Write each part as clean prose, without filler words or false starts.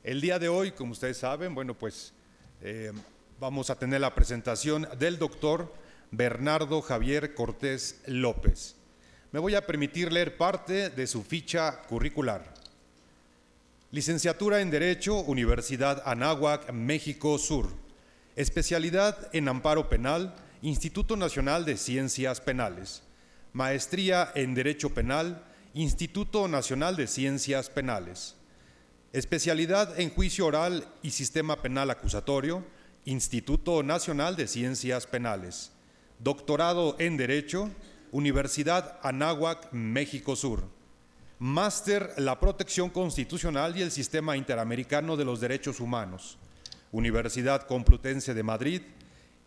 El día de hoy, como ustedes saben, vamos a tener la presentación del doctor Bernardo Javier Cortés López. Me voy a permitir leer parte de su ficha curricular. Licenciatura en Derecho, Universidad Anáhuac, México Sur. Especialidad en Amparo Penal, Instituto Nacional de Ciencias Penales. Maestría en Derecho Penal, Instituto Nacional de Ciencias Penales. Especialidad en Juicio Oral y Sistema Penal Acusatorio, Instituto Nacional de Ciencias Penales. Doctorado en Derecho, Universidad Anáhuac, México Sur. Máster La Protección Constitucional y el Sistema Interamericano de los Derechos Humanos, Universidad Complutense de Madrid,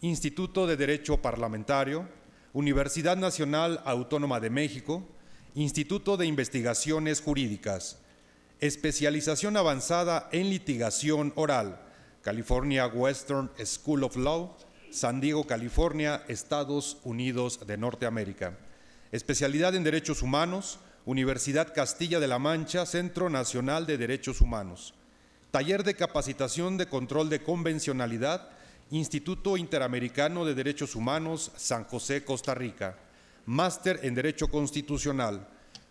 Instituto de Derecho Parlamentario, Universidad Nacional Autónoma de México, Instituto de Investigaciones Jurídicas. Especialización avanzada en litigación oral, California Western School of Law, San Diego, California, Estados Unidos de Norteamérica. Especialidad en Derechos Humanos, Universidad Castilla de la Mancha, Centro Nacional de Derechos Humanos. Taller de Capacitación de Control de Convencionalidad, Instituto Interamericano de Derechos Humanos, San José, Costa Rica. Máster en Derecho Constitucional,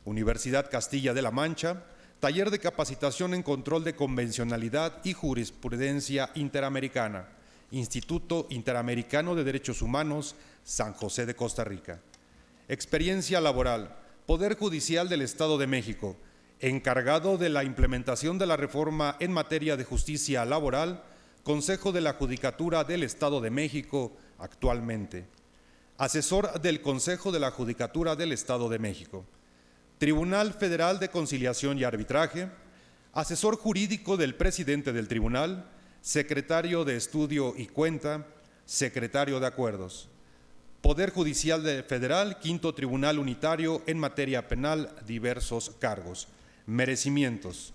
Universidad Castilla de la Mancha. Taller de Capacitación en Control de Convencionalidad y Jurisprudencia Interamericana, Instituto Interamericano de Derechos Humanos, San José de Costa Rica. Experiencia laboral, Poder Judicial del Estado de México, encargado de la implementación de la reforma en materia de justicia laboral, Consejo de la Judicatura del Estado de México, actualmente. Asesor del Consejo de la Judicatura del Estado de México. Tribunal Federal de Conciliación y Arbitraje, asesor jurídico del presidente del tribunal, secretario de Estudio y Cuenta, secretario de Acuerdos. Poder Judicial Federal, Quinto Tribunal Unitario en materia penal, diversos cargos. Merecimientos.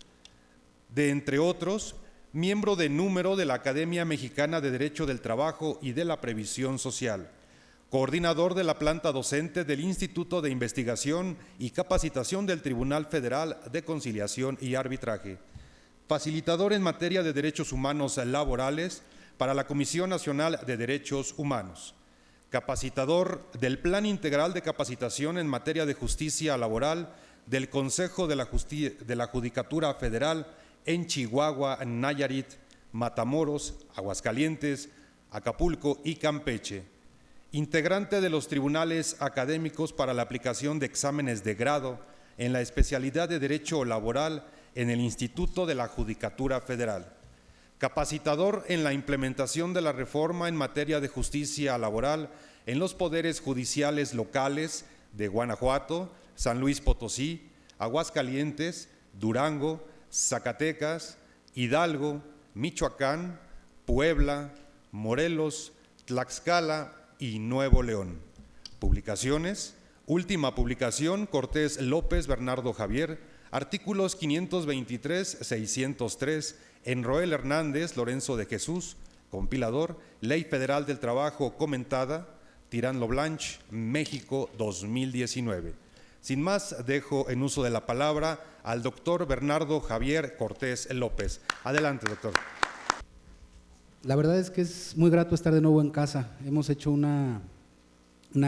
De entre otros, miembro de número de la Academia Mexicana de Derecho del Trabajo y de la Previsión Social. Coordinador de la planta docente del Instituto de Investigación y Capacitación del Tribunal Federal de Conciliación y Arbitraje. Facilitador en materia de derechos humanos laborales para la Comisión Nacional de Derechos Humanos. Capacitador del Plan Integral de Capacitación en materia de justicia laboral del Consejo de la Judicatura Federal en Chihuahua, Nayarit, Matamoros, Aguascalientes, Acapulco y Campeche. Integrante de los tribunales académicos para la aplicación de exámenes de grado en la especialidad de Derecho Laboral en el Instituto de la Judicatura Federal. Capacitador en la implementación de la reforma en materia de justicia laboral en los poderes judiciales locales de Guanajuato, San Luis Potosí, Aguascalientes, Durango, Zacatecas, Hidalgo, Michoacán, Puebla, Morelos, Tlaxcala y Nuevo León. Publicaciones. Última publicación, Cortés López Bernardo Javier, artículos 523-603, en Roel Hernández Lorenzo de Jesús, compilador, Ley Federal del Trabajo comentada, Tirán Loblanche, México 2019. Sin más, dejo en uso de la palabra al doctor Bernardo Javier Cortés López. Adelante, doctor. La verdad es que es muy grato estar de nuevo en casa. Hemos hecho una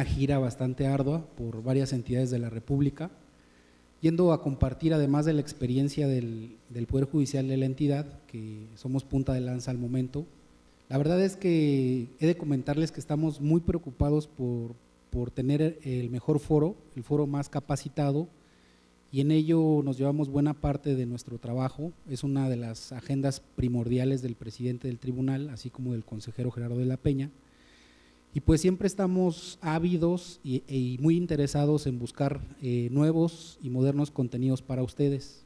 gira bastante ardua por varias entidades de la República, yendo a compartir, además de la experiencia del Poder Judicial de la entidad, que somos punta de lanza al momento. La verdad es que he de comentarles que estamos muy preocupados por tener el mejor foro, el foro más capacitado, y en ello nos llevamos buena parte de nuestro trabajo. Es una de las agendas primordiales del presidente del tribunal, así como del consejero Gerardo de la Peña, y pues siempre estamos ávidos y muy interesados en buscar nuevos y modernos contenidos para ustedes.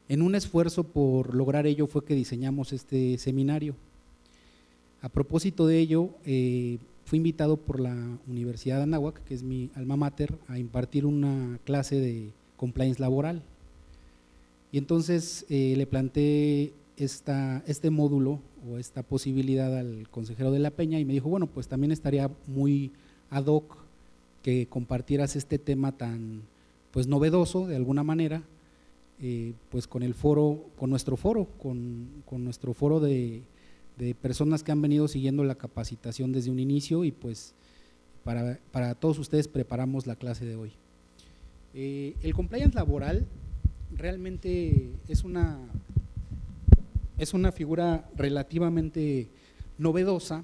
En un esfuerzo por lograr ello fue que diseñamos este seminario. A propósito de ello, fui invitado por la Universidad de Anáhuac, que es mi alma mater, a impartir una clase de compliance laboral. Y entonces le planteé este módulo o esta posibilidad al consejero de la Peña y me dijo, bueno, pues también estaría muy ad hoc que compartieras este tema tan pues novedoso de alguna manera pues con el foro, con nuestro foro de personas que han venido siguiendo la capacitación desde un inicio, y pues para todos ustedes preparamos la clase de hoy. El compliance laboral realmente es una figura relativamente novedosa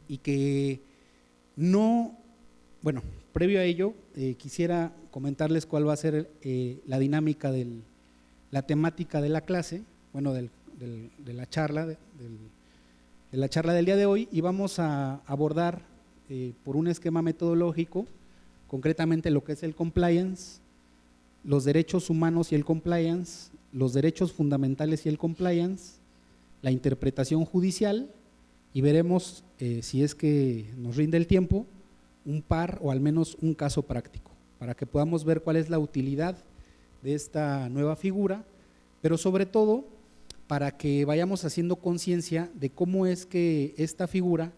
y que bueno, previo a ello quisiera comentarles cuál va a ser la dinámica la temática de la clase, bueno, de la charla del día de hoy, y vamos a abordar por un esquema metodológico concretamente lo que es el compliance, los derechos humanos y el compliance, los derechos fundamentales y el compliance, la interpretación judicial, y veremos, si es que nos rinde el tiempo, un par o al menos un caso práctico, para que podamos ver cuál es la utilidad de esta nueva figura, pero sobre todo para que vayamos haciendo conciencia de cómo es que esta figura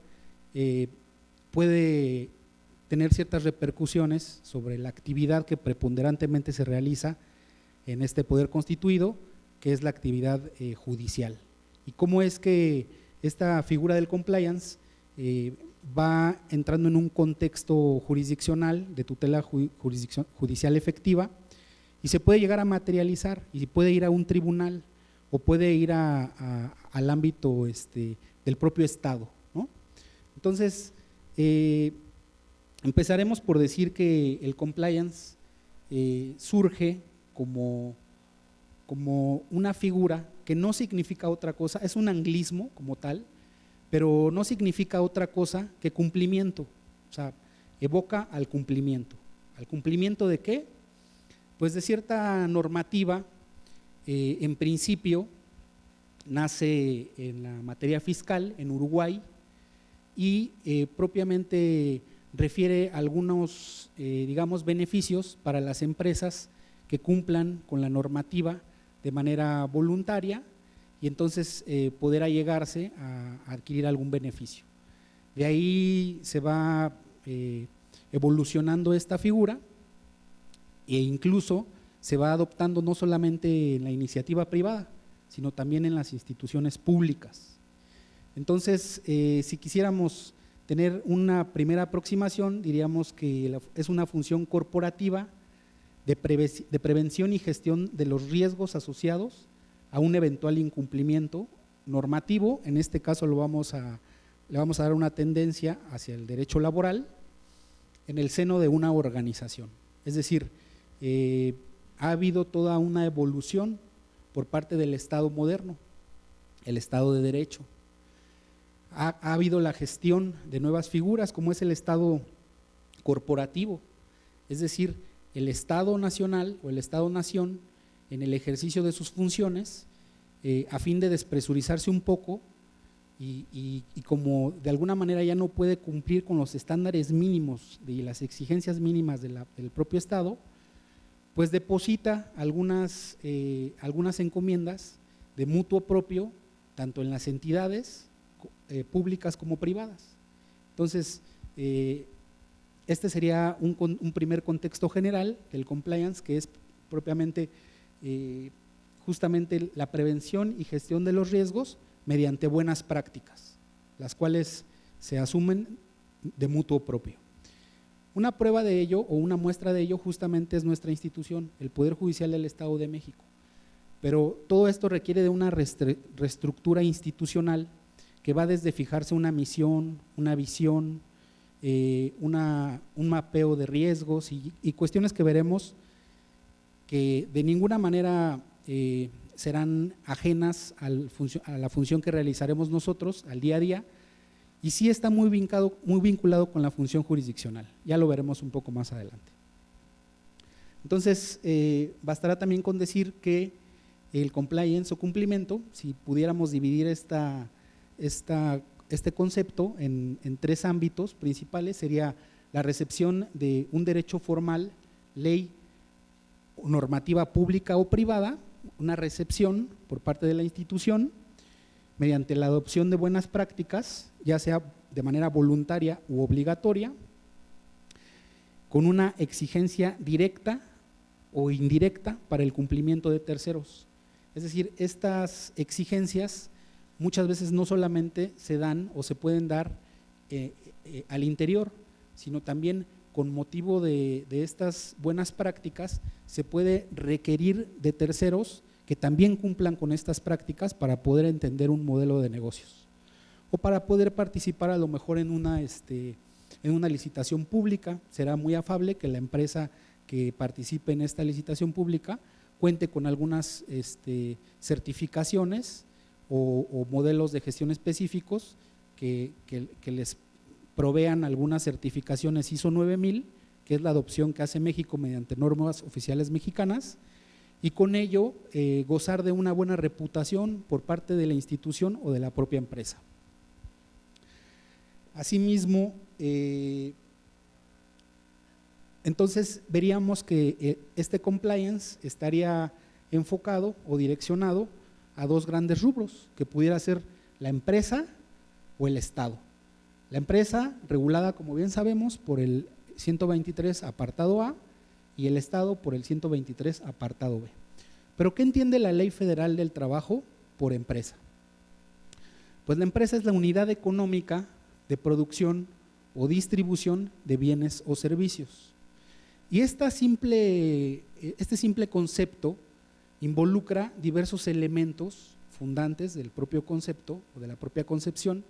puede tener ciertas repercusiones sobre la actividad que preponderantemente se realiza en este poder constituido, que es la actividad judicial, y cómo es que esta figura del compliance va entrando en un contexto jurisdiccional de tutela judicial efectiva, y se puede llegar a materializar y puede ir a un tribunal o puede ir al ámbito del propio Estado, ¿no? Entonces, empezaremos por decir que el compliance surge como una figura que no significa otra cosa, es un anglismo como tal, pero no significa otra cosa que cumplimiento, o sea, evoca al cumplimiento. ¿Al cumplimiento de qué? Pues de cierta normativa, en principio nace en la materia fiscal en Uruguay y propiamente refiere a algunos, digamos, beneficios para las empresas que cumplan con la normativa de manera voluntaria, y entonces poder allegarse a adquirir algún beneficio. De ahí se va evolucionando esta figura e incluso se va adoptando no solamente en la iniciativa privada, sino también en las instituciones públicas. Entonces, si quisiéramos tener una primera aproximación, diríamos que es una función corporativa de prevención y gestión de los riesgos asociados a un eventual incumplimiento normativo. En este caso le vamos a dar una tendencia hacia el derecho laboral en el seno de una organización. Es decir, ha habido toda una evolución por parte del Estado moderno, el Estado de Derecho. Ha habido la gestión de nuevas figuras como es el Estado corporativo, es decir, el Estado nacional o el Estado-nación en el ejercicio de sus funciones, a fin de despresurizarse un poco y como de alguna manera ya no puede cumplir con los estándares mínimos y las exigencias mínimas del propio Estado, pues deposita algunas encomiendas de mutuo propio, tanto en las entidades públicas como privadas. Entonces, este sería un primer contexto general del compliance, que es propiamente justamente la prevención y gestión de los riesgos mediante buenas prácticas, las cuales se asumen de mutuo propio. Una prueba de ello o una muestra de ello justamente es nuestra institución, el Poder Judicial del Estado de México. Pero todo esto requiere de una reestructura institucional que va desde fijarse una misión, una visión, un mapeo de riesgos y cuestiones que veremos que de ninguna manera serán ajenas a la función que realizaremos nosotros al día a día, y sí está muy vinculado con la función jurisdiccional. Ya lo veremos un poco más adelante. Entonces, bastará también con decir que el compliance o cumplimiento, si pudiéramos dividir este concepto en tres ámbitos principales, sería la recepción de un derecho formal, ley, normativa pública o privada, una recepción por parte de la institución mediante la adopción de buenas prácticas, ya sea de manera voluntaria u obligatoria, con una exigencia directa o indirecta para el cumplimiento de terceros. Es decir, estas exigencias muchas veces no solamente se dan o se pueden dar al interior, sino también con motivo de estas buenas prácticas se puede requerir de terceros que también cumplan con estas prácticas para poder entender un modelo de negocios o para poder participar a lo mejor en una licitación pública. Será muy afable que la empresa que participe en esta licitación pública cuente con algunas certificaciones o modelos de gestión específicos que les provean algunas certificaciones ISO 9000, que es la adopción que hace México mediante normas oficiales mexicanas, y con ello gozar de una buena reputación por parte de la institución o de la propia empresa. Asimismo, entonces veríamos que este compliance estaría enfocado o direccionado a dos grandes rubros, que pudiera ser la empresa o el Estado. La empresa, regulada, como bien sabemos, por el 123 apartado A, y el Estado por el 123 apartado B. ¿Pero qué entiende la Ley Federal del Trabajo por empresa? Pues la empresa es la unidad económica de producción o distribución de bienes o servicios. Y este simple concepto involucra diversos elementos fundantes del propio concepto o de la propia concepción,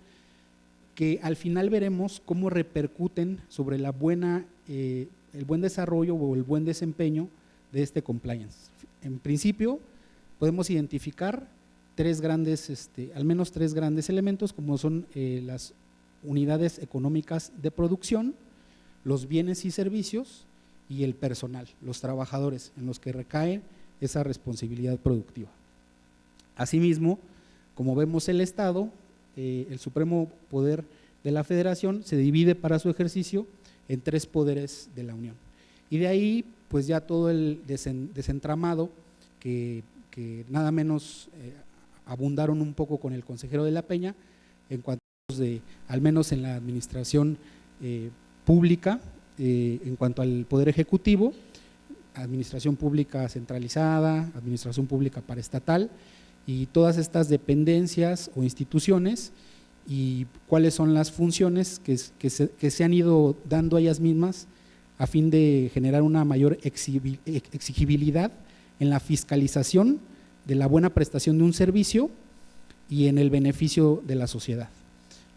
que al final veremos cómo repercuten sobre el buen desarrollo o el buen desempeño de este compliance. En principio, podemos identificar al menos tres grandes elementos, como son las unidades económicas de producción, los bienes y servicios y el personal, los trabajadores, en los que recae esa responsabilidad productiva. Asimismo, como vemos, el Estado, el supremo poder de la Federación, se divide para su ejercicio en tres poderes de la Unión. Y de ahí, pues ya todo el desentramado que nada menos abundaron un poco con el consejero de la Peña, en cuanto al menos en la administración pública, en cuanto al poder ejecutivo, administración pública centralizada, administración pública paraestatal, y todas estas dependencias o instituciones, y cuáles son las funciones que se han ido dando a ellas mismas a fin de generar una mayor exigibilidad en la fiscalización de la buena prestación de un servicio y en el beneficio de la sociedad.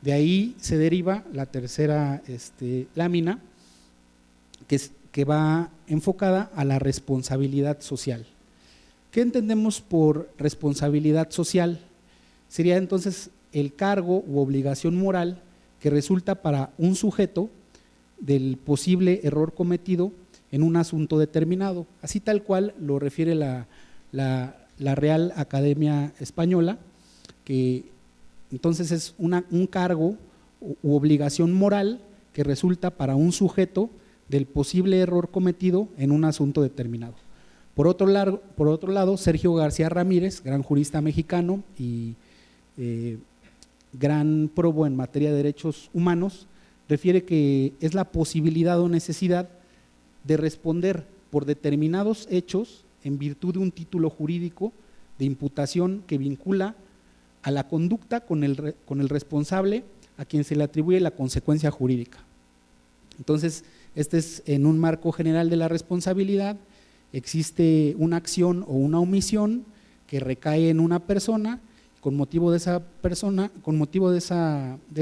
De ahí se deriva la tercera lámina, que va enfocada a la responsabilidad social. ¿Qué entendemos por responsabilidad social? Sería entonces el cargo u obligación moral que resulta para un sujeto del posible error cometido en un asunto determinado, así tal cual lo refiere la Real Academia Española, que entonces es un cargo u obligación moral que resulta para un sujeto del posible error cometido en un asunto determinado. Por otro lado, Sergio García Ramírez, gran jurista mexicano y gran probo en materia de derechos humanos, refiere que es la posibilidad o necesidad de responder por determinados hechos en virtud de un título jurídico de imputación que vincula a la conducta con el responsable a quien se le atribuye la consecuencia jurídica. Entonces, este es en un marco general de la responsabilidad. Existe una acción o una omisión que recae en una persona, con motivo de esa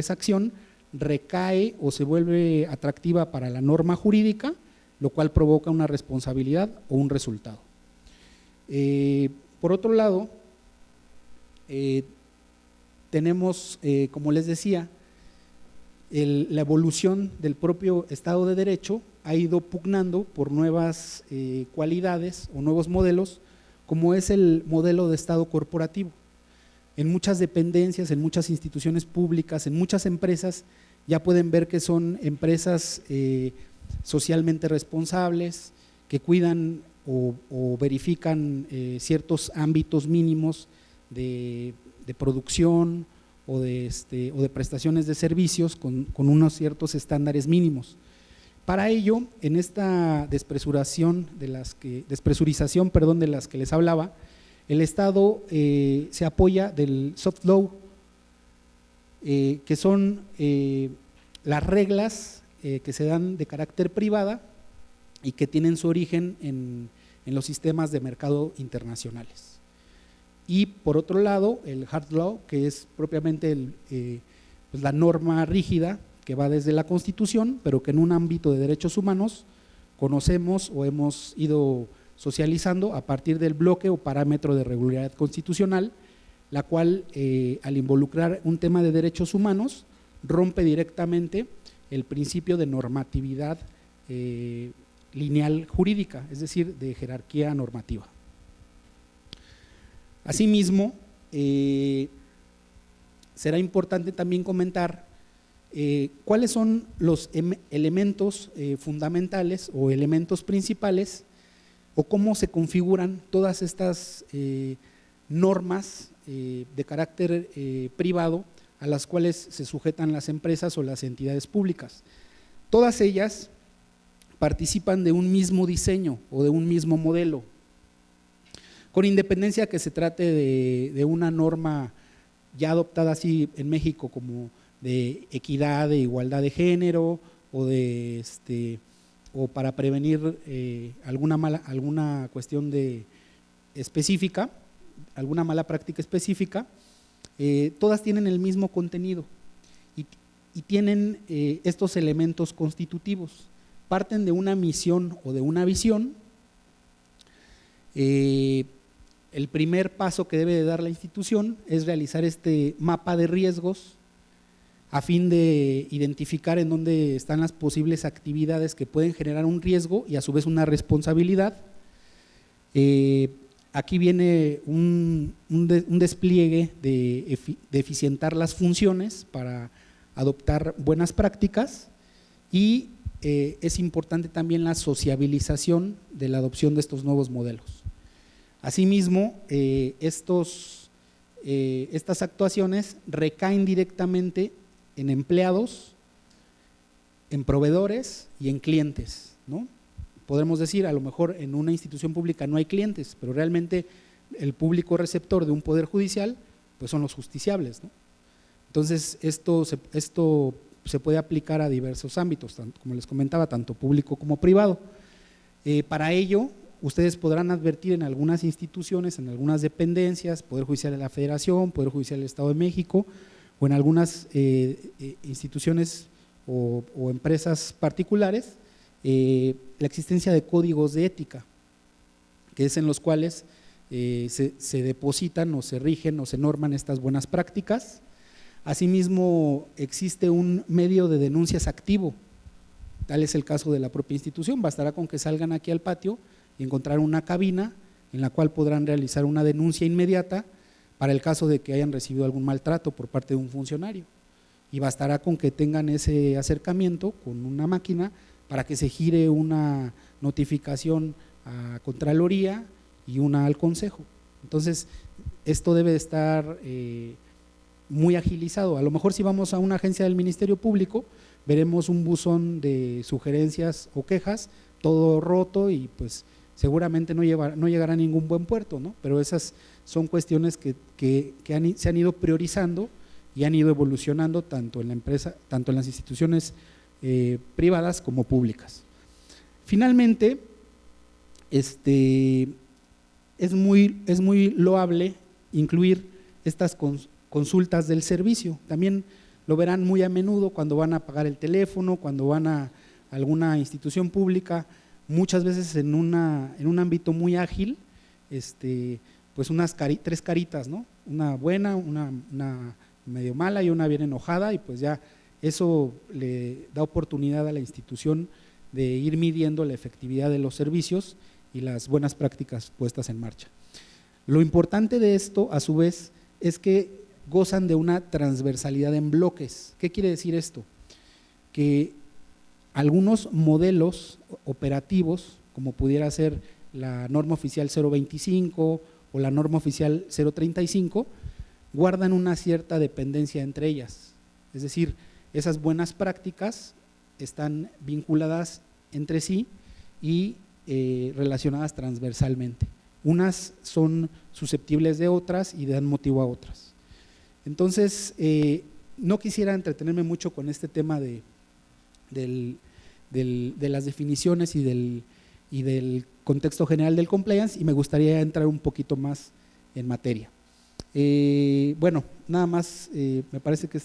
acción, recae o se vuelve atractiva para la norma jurídica, lo cual provoca una responsabilidad o un resultado. Por otro lado, tenemos, como les decía, la evolución del propio Estado de Derecho ha ido pugnando por nuevas cualidades o nuevos modelos, como es el modelo de Estado corporativo. En muchas dependencias, en muchas instituciones públicas, en muchas empresas, ya pueden ver que son empresas socialmente responsables, que cuidan o verifican ciertos ámbitos mínimos de producción o de prestaciones de servicios con unos ciertos estándares mínimos. Para ello, en esta despresurización de las que les hablaba, el Estado se apoya del soft law, que son las reglas que se dan de carácter privada y que tienen su origen en los sistemas de mercado internacionales. Y por otro lado, el hard law, que es propiamente pues la norma rígida que va desde la Constitución, pero que en un ámbito de derechos humanos conocemos o hemos ido socializando a partir del bloque o parámetro de regularidad constitucional, la cual al involucrar un tema de derechos humanos rompe directamente el principio de normatividad lineal jurídica, es decir, de jerarquía normativa. Asimismo, será importante también comentar cuáles son los elementos fundamentales o elementos principales o cómo se configuran todas estas normas de carácter privado a las cuales se sujetan las empresas o las entidades públicas. Todas ellas participan de un mismo diseño o de un mismo modelo, con independencia que se trate de una norma ya adoptada así en México como de equidad, de igualdad de género o para prevenir alguna cuestión específica, alguna mala práctica específica, todas tienen el mismo contenido y tienen estos elementos constitutivos, parten de una misión o de una visión. El primer paso que debe de dar la institución es realizar este mapa de riesgos a fin de identificar en dónde están las posibles actividades que pueden generar un riesgo y a su vez una responsabilidad. Aquí viene un despliegue de eficientar las funciones para adoptar buenas prácticas y es importante también la sociabilización de la adopción de estos nuevos modelos. Asimismo, estas actuaciones recaen directamente en empleados, en proveedores y en clientes, ¿no? Podremos decir, a lo mejor en una institución pública no hay clientes, pero realmente el público receptor de un poder judicial pues son los justiciables, ¿no? Entonces, esto se puede aplicar a diversos ámbitos, como les comentaba, tanto público como privado. Para ello, ustedes podrán advertir en algunas instituciones, en algunas dependencias, Poder Judicial de la Federación, Poder Judicial del Estado de México, o en algunas instituciones o empresas particulares, la existencia de códigos de ética, que es en los cuales se depositan o se rigen o se norman estas buenas prácticas. Asimismo, existe un medio de denuncias activo, tal es el caso de la propia institución, bastará con que salgan aquí al patio y encontrar una cabina en la cual podrán realizar una denuncia inmediata para el caso de que hayan recibido algún maltrato por parte de un funcionario, y bastará con que tengan ese acercamiento con una máquina para que se gire una notificación a Contraloría y una al Consejo. Entonces, esto debe de estar muy agilizado. A lo mejor si vamos a una agencia del Ministerio Público, veremos un buzón de sugerencias o quejas, todo roto y pues seguramente no llegará a ningún buen puerto, ¿no? Pero esas son cuestiones que se han ido priorizando y han ido evolucionando tanto en la empresa, tanto en las instituciones privadas como públicas. Finalmente, es muy loable incluir estas consultas del servicio. También lo verán muy a menudo cuando van a pagar el teléfono, cuando van a alguna institución pública, muchas veces en un ámbito muy ágil, pues tres caritas, ¿no? Una buena, una medio mala y una bien enojada, y pues ya eso le da oportunidad a la institución de ir midiendo la efectividad de los servicios y las buenas prácticas puestas en marcha. Lo importante de esto, a su vez, es que gozan de una transversalidad en bloques. ¿Qué quiere decir esto? Que algunos modelos operativos, como pudiera ser la norma oficial 025 o la norma oficial 035, guardan una cierta dependencia entre ellas. Es decir, esas buenas prácticas están vinculadas entre sí y relacionadas transversalmente. Unas son susceptibles de otras y dan motivo a otras. Entonces, no quisiera entretenerme mucho con este tema de las definiciones y del contexto general del compliance, y me gustaría entrar un poquito más en materia. Bueno, nada más, me parece que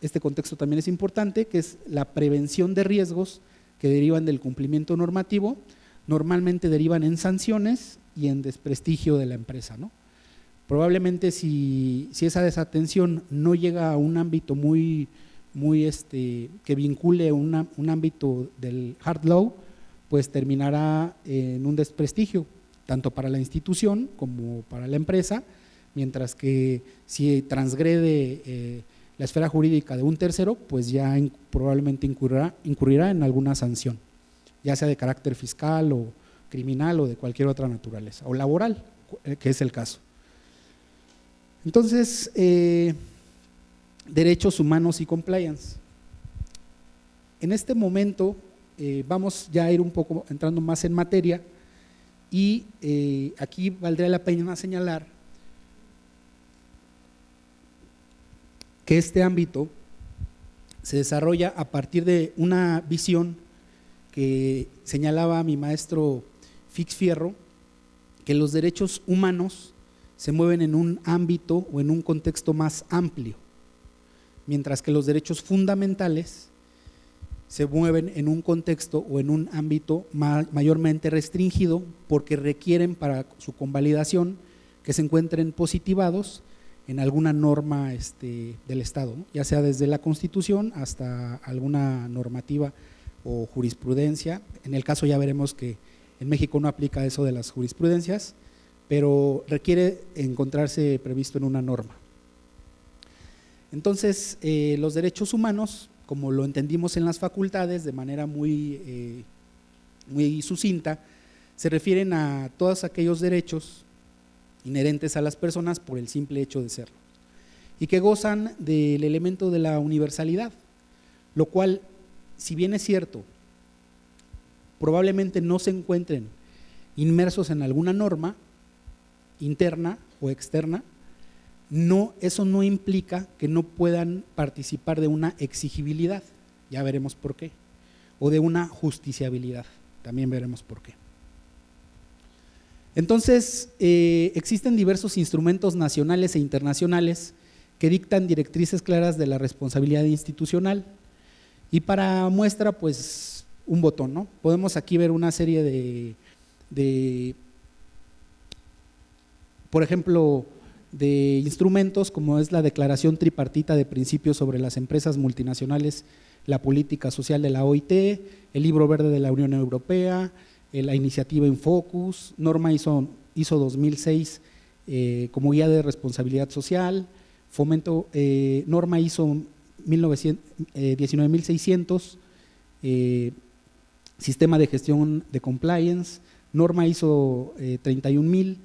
este contexto también es importante, que es la prevención de riesgos que derivan del cumplimiento normativo, normalmente derivan en sanciones y en desprestigio de la empresa, ¿no? Probablemente si esa desatención no llega a un ámbito que vincule un ámbito del hard law, pues terminará en un desprestigio, tanto para la institución como para la empresa, mientras que si transgrede la esfera jurídica de un tercero, pues ya probablemente incurrirá en alguna sanción, ya sea de carácter fiscal o criminal o de cualquier otra naturaleza, o laboral, que es el caso. Entonces, derechos humanos y compliance. En este momento vamos ya a ir un poco entrando más en materia, y aquí valdría la pena señalar que este ámbito se desarrolla a partir de una visión que señalaba mi maestro Fix Fierro, que los derechos humanos se mueven en un ámbito o en un contexto más amplio, mientras que los derechos fundamentales se mueven en un contexto o en un ámbito mayormente restringido, porque requieren para su convalidación que se encuentren positivados en alguna norma del Estado, ¿no? Ya sea desde la Constitución hasta alguna normativa o jurisprudencia. En el caso ya veremos que en México no aplica eso de las jurisprudencias, pero requiere encontrarse previsto en una norma. Entonces, los derechos humanos, como lo entendimos en las facultades de manera muy sucinta, se refieren a todos aquellos derechos inherentes a las personas por el simple hecho de serlo, y que gozan del elemento de la universalidad, lo cual, si bien es cierto, probablemente no se encuentren inmersos en alguna norma interna o externa, eso no implica que no puedan participar de una exigibilidad, ya veremos por qué, o de una justiciabilidad, también veremos por qué. Entonces, existen diversos instrumentos nacionales e internacionales que dictan directrices claras de la responsabilidad institucional, y para muestra, pues, un botón, ¿no? Podemos aquí ver una serie de por ejemplo, de instrumentos como es la Declaración Tripartita de Principios sobre las Empresas Multinacionales, la Política Social de la OIT, el Libro Verde de la Unión Europea, la Iniciativa Infocus, norma ISO 2006 como guía de responsabilidad social, norma ISO 19600, sistema de gestión de compliance, norma ISO 31000,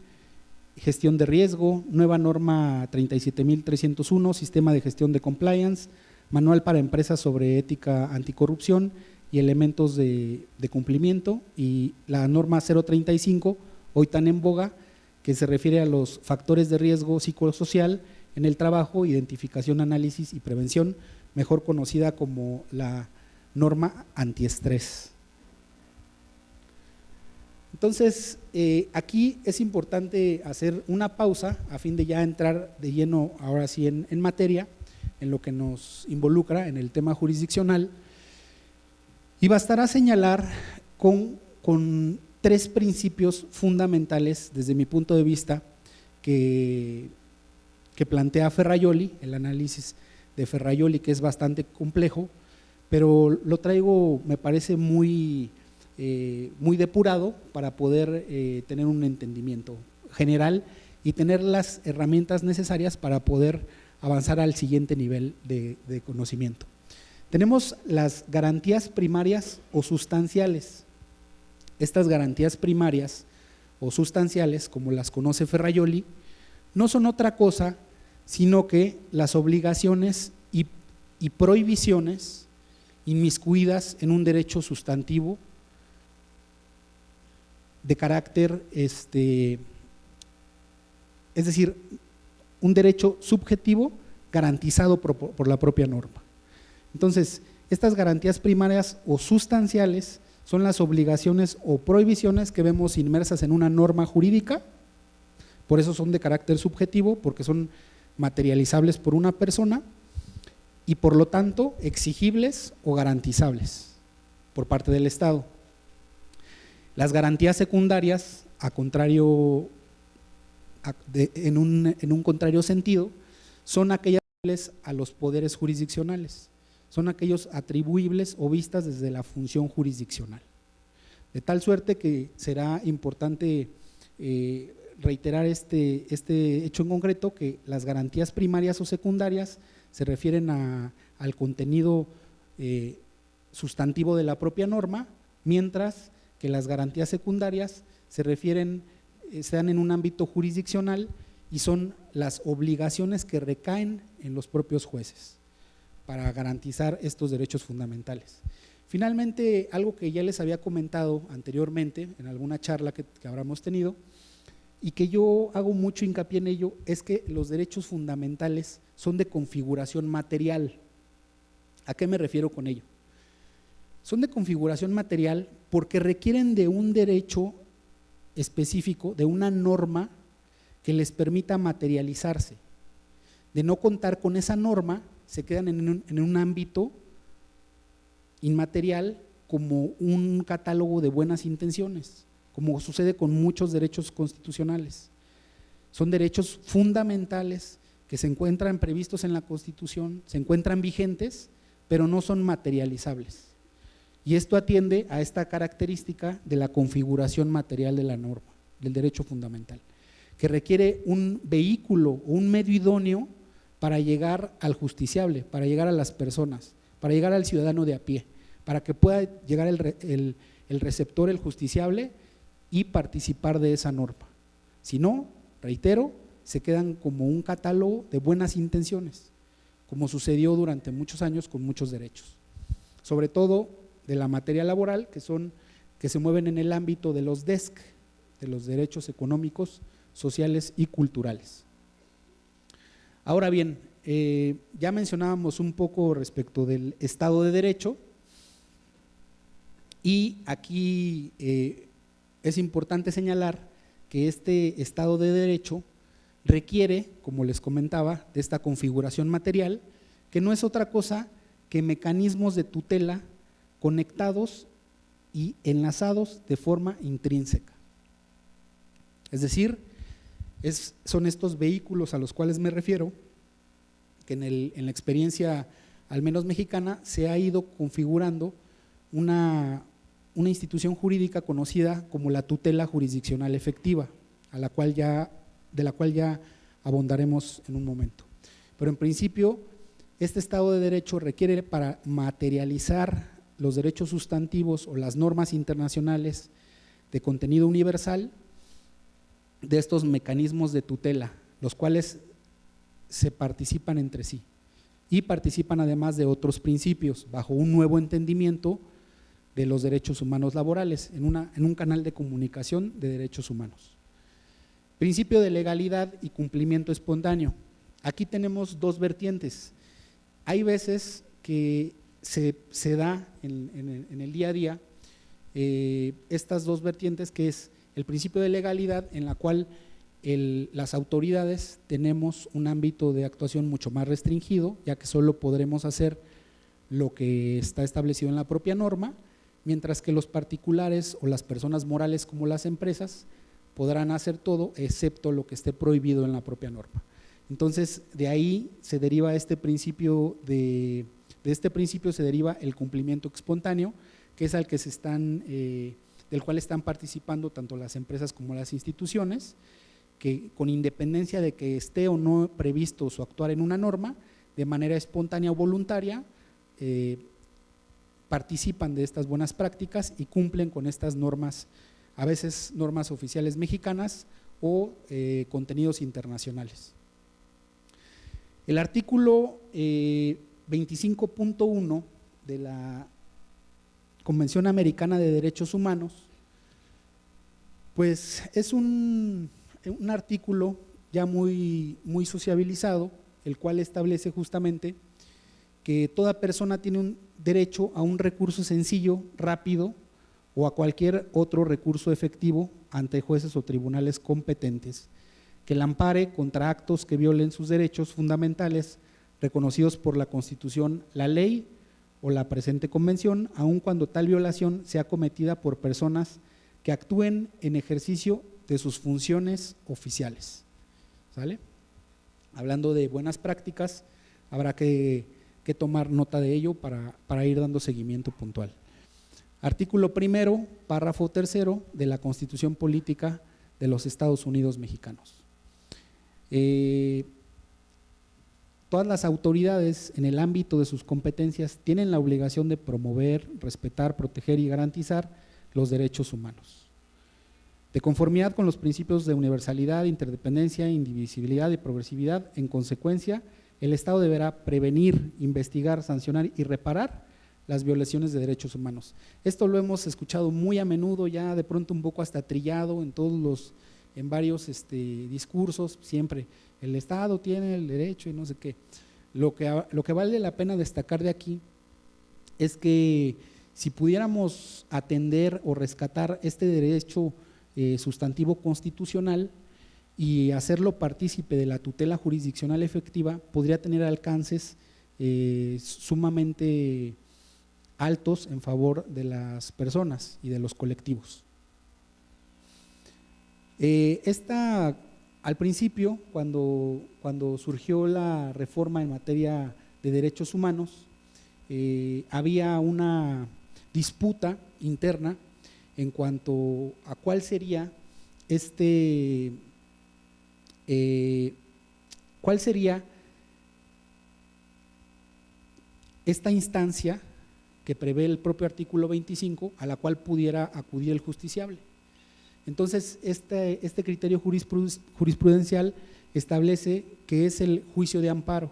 gestión de riesgo, nueva norma 37301, sistema de gestión de compliance, manual para empresas sobre ética anticorrupción y elementos de cumplimiento, y la norma 035, hoy tan en boga, que se refiere a los factores de riesgo psicosocial en el trabajo, identificación, análisis y prevención, mejor conocida como la norma antiestrés. Entonces, aquí es importante hacer una pausa a fin de ya entrar de lleno ahora sí en materia, en lo que nos involucra en el tema jurisdiccional, y bastará señalar con 3 principios fundamentales desde mi punto de vista que plantea Ferrajoli, el análisis de Ferrajoli, que es bastante complejo, pero lo traigo, me parece muy depurado para poder tener un entendimiento general y tener las herramientas necesarias para poder avanzar al siguiente nivel de conocimiento. Tenemos las garantías primarias o sustanciales. Estas garantías primarias o sustanciales, como las conoce Ferrajoli, no son otra cosa sino que las obligaciones y prohibiciones inmiscuidas en un derecho sustantivo de carácter, es decir, un derecho subjetivo garantizado por la propia norma. Entonces, estas garantías primarias o sustanciales son las obligaciones o prohibiciones que vemos inmersas en una norma jurídica, por eso son de carácter subjetivo, porque son materializables por una persona y por lo tanto exigibles o garantizables por parte del Estado. Las garantías secundarias, en un contrario sentido, son aquellas a los poderes jurisdiccionales, son aquellos atribuibles o vistas desde la función jurisdiccional. De tal suerte que será importante reiterar este hecho en concreto, que las garantías primarias o secundarias se refieren al contenido sustantivo de la propia norma, mientras que las garantías secundarias se dan en un ámbito jurisdiccional y son las obligaciones que recaen en los propios jueces para garantizar estos derechos fundamentales. Finalmente, algo que ya les había comentado anteriormente en alguna charla que habremos tenido y que yo hago mucho hincapié en ello, es que los derechos fundamentales son de configuración material. ¿A qué me refiero con ello? Son de configuración material porque requieren de un derecho específico, de una norma que les permita materializarse. De no contar con esa norma, se quedan en un ámbito inmaterial como un catálogo de buenas intenciones, como sucede con muchos derechos constitucionales. Son derechos fundamentales que se encuentran previstos en la Constitución, se encuentran vigentes, pero no son materializables. Y esto atiende a esta característica de la configuración material de la norma, del derecho fundamental, que requiere un vehículo o un medio idóneo para llegar al justiciable, para llegar a las personas, para llegar al ciudadano de a pie, para que pueda llegar el receptor, el justiciable, y participar de esa norma. Si no, reitero, se quedan como un catálogo de buenas intenciones, como sucedió durante muchos años con muchos derechos, sobre todo de la materia laboral, que se mueven en el ámbito de los DESC, de los derechos económicos, sociales y culturales. Ahora bien, ya mencionábamos un poco respecto del Estado de Derecho, y aquí es importante señalar que este Estado de Derecho requiere, como les comentaba, de esta configuración material, que no es otra cosa que mecanismos de tutela conectados y enlazados de forma intrínseca. Es decir, son estos vehículos a los cuales me refiero, que en la experiencia al menos mexicana se ha ido configurando una institución jurídica conocida como la tutela jurisdiccional efectiva, de la cual ya abondaremos en un momento. Pero en principio, este Estado de Derecho requiere, para materializar los derechos sustantivos o las normas internacionales de contenido universal, de estos mecanismos de tutela, los cuales se participan entre sí y participan además de otros principios bajo un nuevo entendimiento de los derechos humanos laborales en un canal de comunicación de derechos humanos. Principio de legalidad y cumplimiento espontáneo. Aquí tenemos dos vertientes. Hay veces que se da en el día a día estas dos vertientes, que es el principio de legalidad, en la cual las autoridades tenemos un ámbito de actuación mucho más restringido, ya que solo podremos hacer lo que está establecido en la propia norma, mientras que los particulares o las personas morales como las empresas podrán hacer todo excepto lo que esté prohibido en la propia norma. Entonces, de ahí se deriva este principio, de este principio se deriva el cumplimiento espontáneo, que es al que del cual están participando tanto las empresas como las instituciones, que con independencia de que esté o no previsto su actuar en una norma, de manera espontánea o voluntaria, participan de estas buenas prácticas y cumplen con estas normas, a veces normas oficiales mexicanas o contenidos internacionales. El artículo 25.1 de la Convención Americana de Derechos Humanos, pues es un artículo ya muy sociabilizado, el cual establece justamente que toda persona tiene un derecho a un recurso sencillo, rápido o a cualquier otro recurso efectivo ante jueces o tribunales competentes que la ampare contra actos que violen sus derechos fundamentales reconocidos por la Constitución, la ley o la presente convención, aun cuando tal violación sea cometida por personas que actúen en ejercicio de sus funciones oficiales. ¿Sale? Hablando de buenas prácticas, habrá que tomar nota de ello para ir dando seguimiento puntual. Artículo primero, párrafo tercero de la Constitución Política de los Estados Unidos Mexicanos. Todas las autoridades en el ámbito de sus competencias tienen la obligación de promover, respetar, proteger y garantizar los derechos humanos. De conformidad con los principios de universalidad, interdependencia, indivisibilidad y progresividad, en consecuencia, el Estado deberá prevenir, investigar, sancionar y reparar las violaciones de derechos humanos. Esto lo hemos escuchado muy a menudo, ya de pronto un poco hasta trillado en varios discursos, siempre el Estado tiene el derecho y no sé qué. Lo que vale la pena destacar de aquí es que si pudiéramos atender o rescatar este derecho sustantivo constitucional y hacerlo partícipe de la tutela jurisdiccional efectiva, podría tener alcances sumamente altos en favor de las personas y de los colectivos. Al principio, cuando surgió la reforma en materia de derechos humanos, había una disputa interna en cuanto a cuál sería esta instancia que prevé el propio artículo 25 a la cual pudiera acudir el justiciable. Entonces, este criterio jurisprudencial establece que es el juicio de amparo.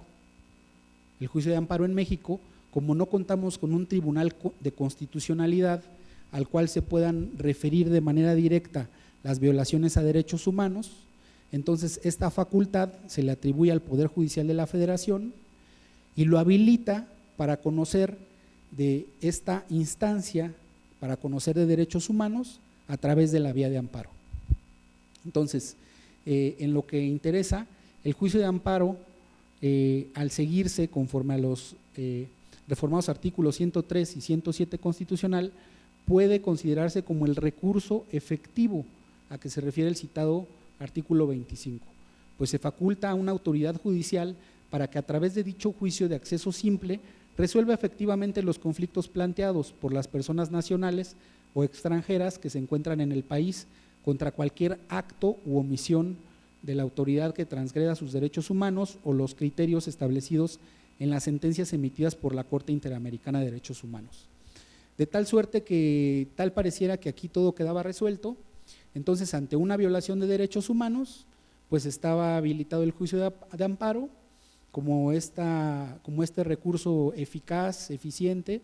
El juicio de amparo en México, como no contamos con un tribunal de constitucionalidad al cual se puedan referir de manera directa las violaciones a derechos humanos, entonces esta facultad se le atribuye al Poder Judicial de la Federación y lo habilita para conocer de esta instancia, para conocer de derechos humanos a través de la vía de amparo. Entonces, en lo que interesa, el juicio de amparo, al seguirse conforme a los reformados artículos 103 y 107 constitucional, puede considerarse como el recurso efectivo a que se refiere el citado artículo 25, pues se faculta a una autoridad judicial para que a través de dicho juicio de acceso simple resuelva efectivamente los conflictos planteados por las personas nacionales o extranjeras que se encuentran en el país contra cualquier acto u omisión de la autoridad que transgreda sus derechos humanos o los criterios establecidos en las sentencias emitidas por la Corte Interamericana de Derechos Humanos. De tal suerte que tal pareciera que aquí todo quedaba resuelto, entonces ante una violación de derechos humanos, pues estaba habilitado el juicio de amparo como este recurso eficaz, eficiente,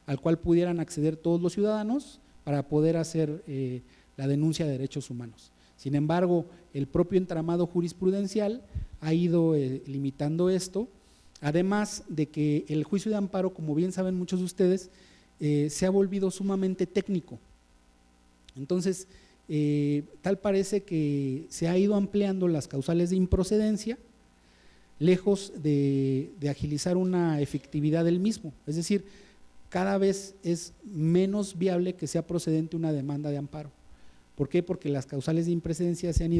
al cual pudieran acceder todos los ciudadanos para poder hacer la denuncia de derechos humanos. Sin embargo, el propio entramado jurisprudencial ha ido limitando esto, además de que el juicio de amparo, como bien saben muchos de ustedes, se ha volvido sumamente técnico. Entonces, tal parece que se ha ido ampliando las causales de improcedencia, lejos de agilizar una efectividad del mismo. Es decir, cada vez es menos viable que sea procedente una demanda de amparo. ¿Por qué? Porque las causales de improcedencia se han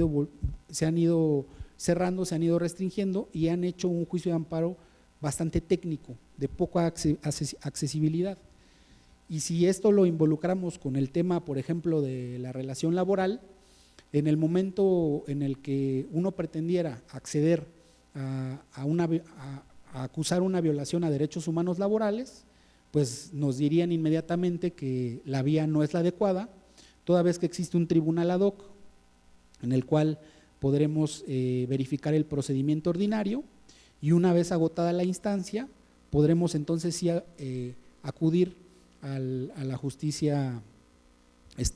ido cerrando, se han ido restringiendo y han hecho un juicio de amparo bastante técnico, de poca accesibilidad. Y si esto lo involucramos con el tema, por ejemplo, de la relación laboral, en el momento en el que uno pretendiera acceder a acusar una violación a derechos humanos laborales, pues nos dirían inmediatamente que la vía no es la adecuada, toda vez que existe un tribunal ad hoc en el cual podremos verificar el procedimiento ordinario y una vez agotada la instancia, podremos entonces sí acudir a la justicia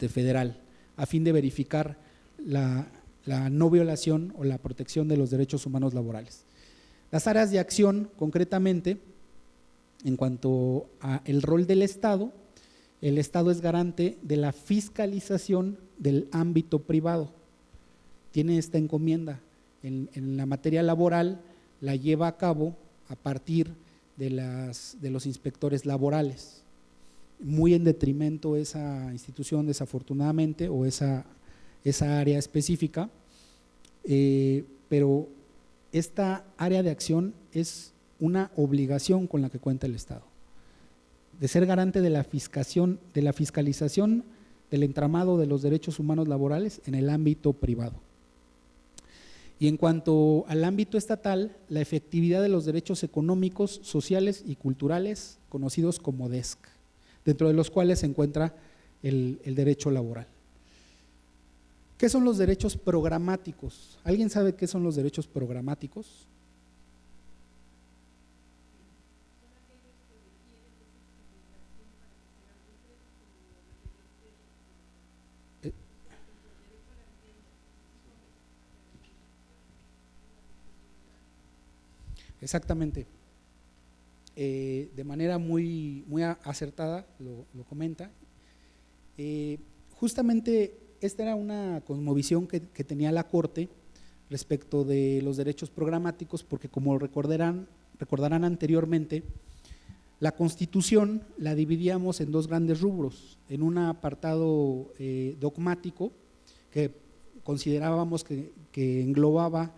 federal a fin de verificar la no violación o la protección de los derechos humanos laborales. Las áreas de acción, concretamente, en cuanto al rol del Estado, el Estado es garante de la fiscalización del ámbito privado. Tiene esta encomienda. En la materia laboral la lleva a cabo a partir de los inspectores laborales. Muy en detrimento esa institución, desafortunadamente, o esa área específica, pero esta área de acción es una obligación con la que cuenta el Estado, de ser garante de la fiscalización del entramado de los derechos humanos laborales en el ámbito privado. Y en cuanto al ámbito estatal, la efectividad de los derechos económicos, sociales y culturales, conocidos como DESC, dentro de los cuales se encuentra el derecho laboral. ¿Qué son los derechos programáticos? ¿Alguien sabe qué son los derechos programáticos? Exactamente. De manera muy acertada lo comenta. Justamente esta era una cosmovisión que tenía la Corte respecto de los derechos programáticos, porque como recordarán anteriormente, la Constitución la dividíamos en dos grandes rubros, en un apartado dogmático que considerábamos que englobaba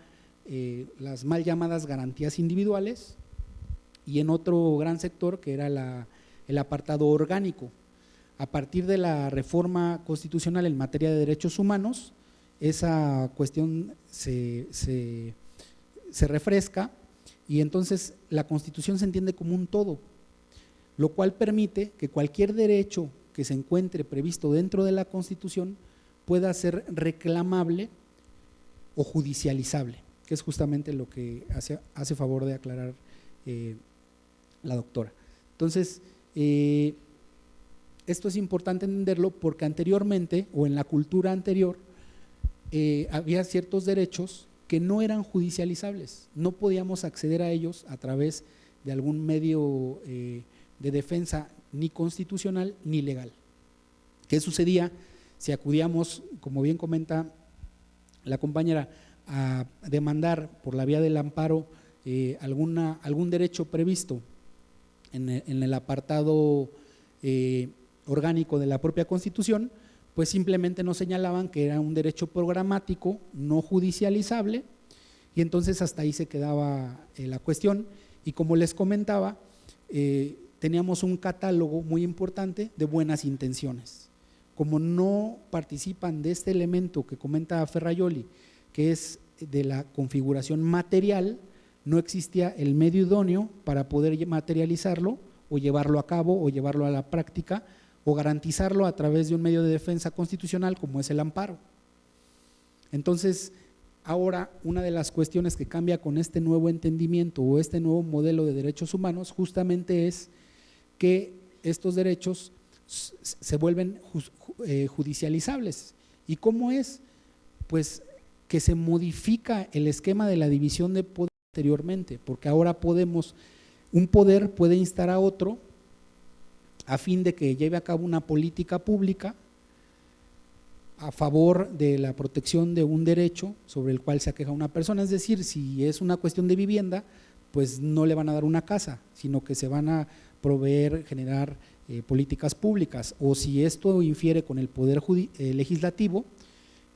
las mal llamadas garantías individuales, y en otro gran sector que era el apartado orgánico. A partir de la reforma constitucional en materia de derechos humanos, esa cuestión se refresca, y entonces la Constitución se entiende como un todo, lo cual permite que cualquier derecho que se encuentre previsto dentro de la Constitución pueda ser reclamable o judicializable, que es justamente lo que hace favor de aclarar la doctora. Entonces, esto es importante entenderlo porque anteriormente, o en la cultura anterior, había ciertos derechos que no eran judicializables, no podíamos acceder a ellos a través de algún medio de defensa ni constitucional ni legal. ¿Qué sucedía si acudíamos, como bien comenta la compañera, a demandar por la vía del amparo algún derecho previsto en el apartado orgánico de la propia Constitución? Pues simplemente nos señalaban que era un derecho programático no judicializable, y entonces hasta ahí se quedaba la cuestión. Y como les comentaba, teníamos un catálogo muy importante de buenas intenciones. Como no participan de este elemento que comenta Ferrajoli, que es de la configuración material, no existía el medio idóneo para poder materializarlo o llevarlo a cabo o llevarlo a la práctica o garantizarlo a través de un medio de defensa constitucional como es el amparo. Entonces, ahora una de las cuestiones que cambia con este nuevo entendimiento o este nuevo modelo de derechos humanos justamente es que estos derechos se vuelven judicializables. ¿Y cómo es? Pues que se modifica el esquema de la división de poder anteriormente, porque ahora un poder puede instar a otro a fin de que lleve a cabo una política pública a favor de la protección de un derecho sobre el cual se aqueja una persona. Es decir, si es una cuestión de vivienda, pues no le van a dar una casa, sino que se van a proveer, generar políticas públicas, o si esto infiere con el poder legislativo,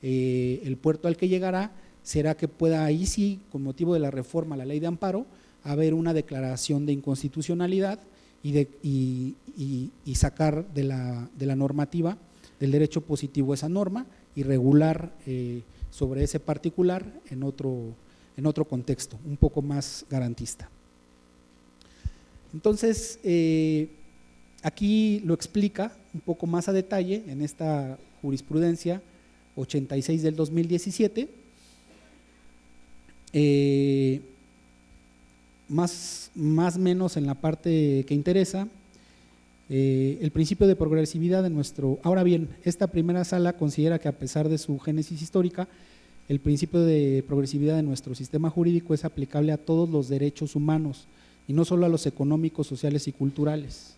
el puerto al que llegará será que pueda ahí sí, con motivo de la reforma a la ley de amparo, haber una declaración de inconstitucionalidad y sacar de la normativa del derecho positivo esa norma y regular sobre ese particular en otro contexto, un poco más garantista. Entonces, aquí lo explica un poco más a detalle en esta jurisprudencia 86 del 2017, más menos en la parte que interesa. El principio de progresividad de nuestro… Ahora bien, esta primera sala considera que a pesar de su génesis histórica, el principio de progresividad de nuestro sistema jurídico es aplicable a todos los derechos humanos y no solo a los económicos, sociales y culturales,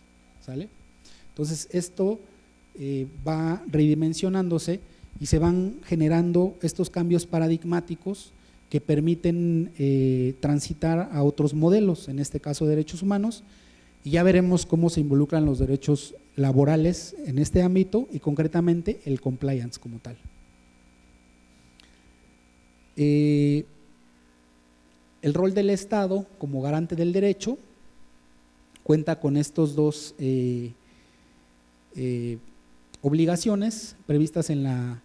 ¿sale? Entonces esto va redimensionándose y se van generando estos cambios paradigmáticos que permiten transitar a otros modelos, en este caso derechos humanos, y ya veremos cómo se involucran los derechos laborales en este ámbito y concretamente el compliance como tal. El rol del Estado como garante del derecho cuenta con estos dos obligaciones previstas en la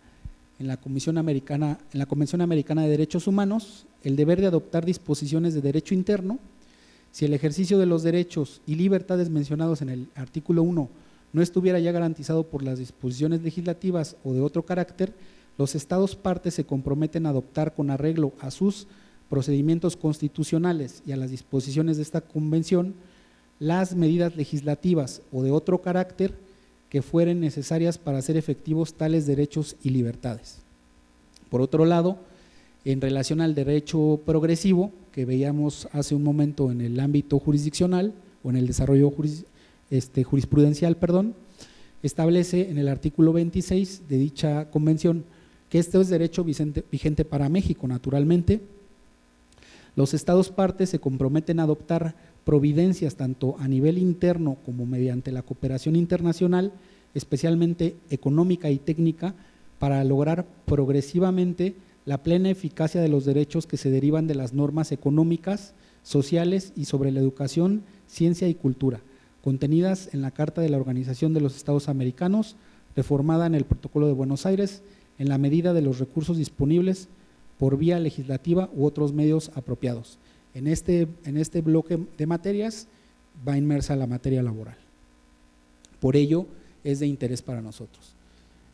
Convención Americana de Derechos Humanos: el deber de adoptar disposiciones de derecho interno. Si el ejercicio de los derechos y libertades mencionados en el artículo 1 no estuviera ya garantizado por las disposiciones legislativas o de otro carácter, los Estados partes se comprometen a adoptar, con arreglo a sus procedimientos constitucionales y a las disposiciones de esta convención, las medidas legislativas o de otro carácter que fueren necesarias para hacer efectivos tales derechos y libertades. Por otro lado, en relación al derecho progresivo, que veíamos hace un momento en el ámbito jurisdiccional o en el desarrollo jurisprudencial, establece en el artículo 26 de dicha convención que este es derecho vigente para México, naturalmente. Los Estados partes se comprometen a adoptar providencias tanto a nivel interno como mediante la cooperación internacional, especialmente económica y técnica, para lograr progresivamente la plena eficacia de los derechos que se derivan de las normas económicas, sociales y sobre la educación, ciencia y cultura, contenidas en la Carta de la Organización de los Estados Americanos, reformada en el Protocolo de Buenos Aires, en la medida de los recursos disponibles por vía legislativa u otros medios apropiados. En este bloque de materias va inmersa la materia laboral. Por ello, es de interés para nosotros.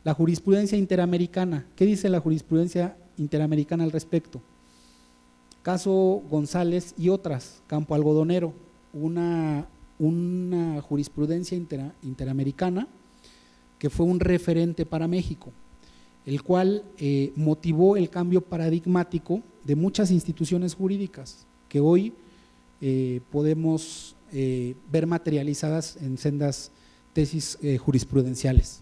La jurisprudencia interamericana. ¿Qué dice la jurisprudencia interamericana al respecto? Caso González y otras, Campo Algodonero, una jurisprudencia interamericana que fue un referente para México, el cual motivó el cambio paradigmático de muchas instituciones jurídicas que hoy podemos ver materializadas en sendas tesis jurisprudenciales.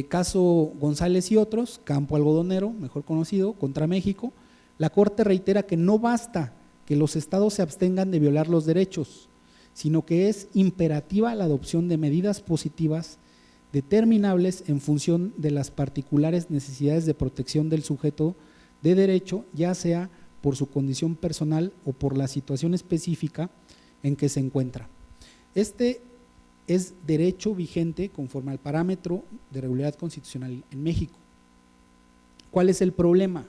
Caso González y otros, Campo Algodonero, mejor conocido, contra México, la Corte reitera que no basta que los estados se abstengan de violar los derechos, sino que es imperativa la adopción de medidas positivas determinables en función de las particulares necesidades de protección del sujeto de derecho, ya sea por su condición personal o por la situación específica en que se encuentra. Este es derecho vigente conforme al parámetro de regularidad constitucional en México. ¿Cuál es el problema?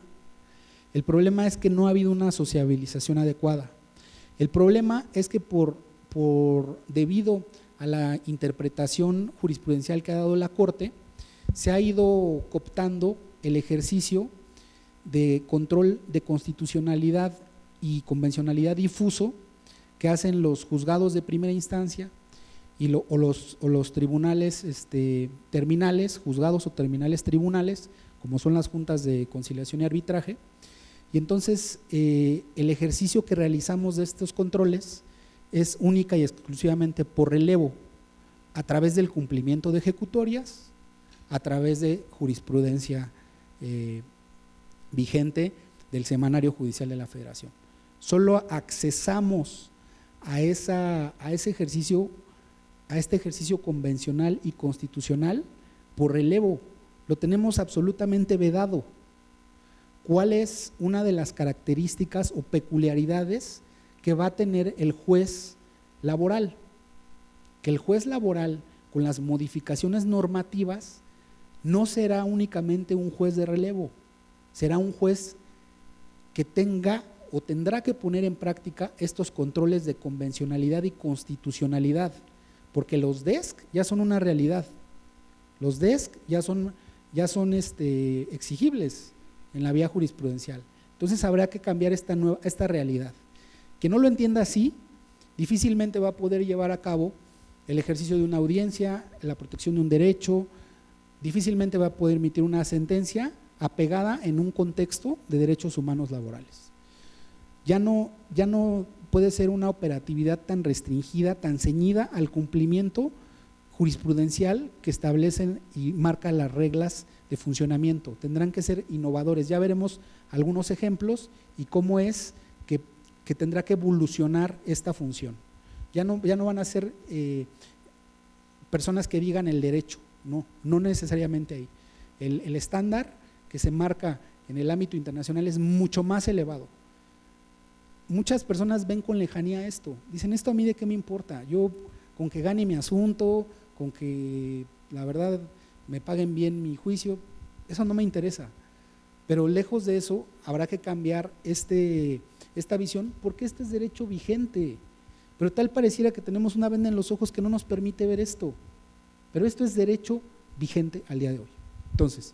El problema es que no ha habido una sociabilización adecuada. El problema es que debido a la interpretación jurisprudencial que ha dado la Corte, se ha ido cooptando el ejercicio de control de constitucionalidad y convencionalidad difuso que hacen los juzgados de primera instancia o los tribunales terminales, juzgados o terminales tribunales, como son las juntas de conciliación y arbitraje. Y entonces el ejercicio que realizamos de estos controles es única y exclusivamente por relevo, a través del cumplimiento de ejecutorias, a través de jurisprudencia vigente del Semanario Judicial de la Federación. Solo accesamos a este ejercicio convencional y constitucional por relevo, lo tenemos absolutamente vedado. ¿Cuál es una de las características o peculiaridades que va a tener el juez laboral? Que el juez laboral, con las modificaciones normativas, no será únicamente un juez de relevo, será un juez que tenga o tendrá que poner en práctica estos controles de convencionalidad y constitucionalidad, porque los DESC ya son una realidad, los DESC ya son exigibles en la vía jurisprudencial. Entonces habrá que cambiar esta realidad. Que no lo entienda así, difícilmente va a poder llevar a cabo el ejercicio de una audiencia, la protección de un derecho, difícilmente va a poder emitir una sentencia apegada en un contexto de derechos humanos laborales. Ya no puede ser una operatividad tan restringida, tan ceñida al cumplimiento jurisprudencial que establecen y marca las reglas de funcionamiento. Tendrán que ser innovadores. Ya veremos algunos ejemplos y cómo es que tendrá que evolucionar esta función. Ya no van a ser personas que digan el derecho, no necesariamente ahí. El estándar que se marca en el ámbito internacional es mucho más elevado. Muchas personas ven con lejanía esto, dicen, esto a mí de qué me importa, yo con que gane mi asunto, con que la verdad me paguen bien mi juicio, eso no me interesa. Pero lejos de eso habrá que cambiar esta visión, porque este es derecho vigente, pero tal pareciera que tenemos una venda en los ojos que no nos permite ver esto, pero esto es derecho vigente al día de hoy. Entonces,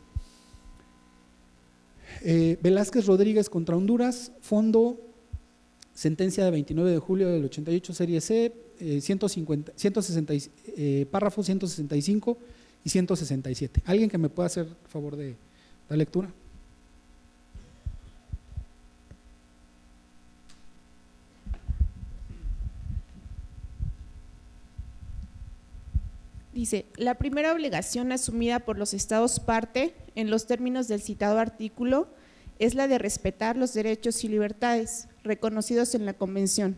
Velázquez Rodríguez contra Honduras, fondo, sentencia de 29 de julio del 88, serie C, 160, párrafos 165 y 167. ¿Alguien que me pueda hacer favor de la lectura? Dice, la primera obligación asumida por los Estados parte, en los términos del citado artículo, es la de respetar los derechos y libertades reconocidos en la Convención.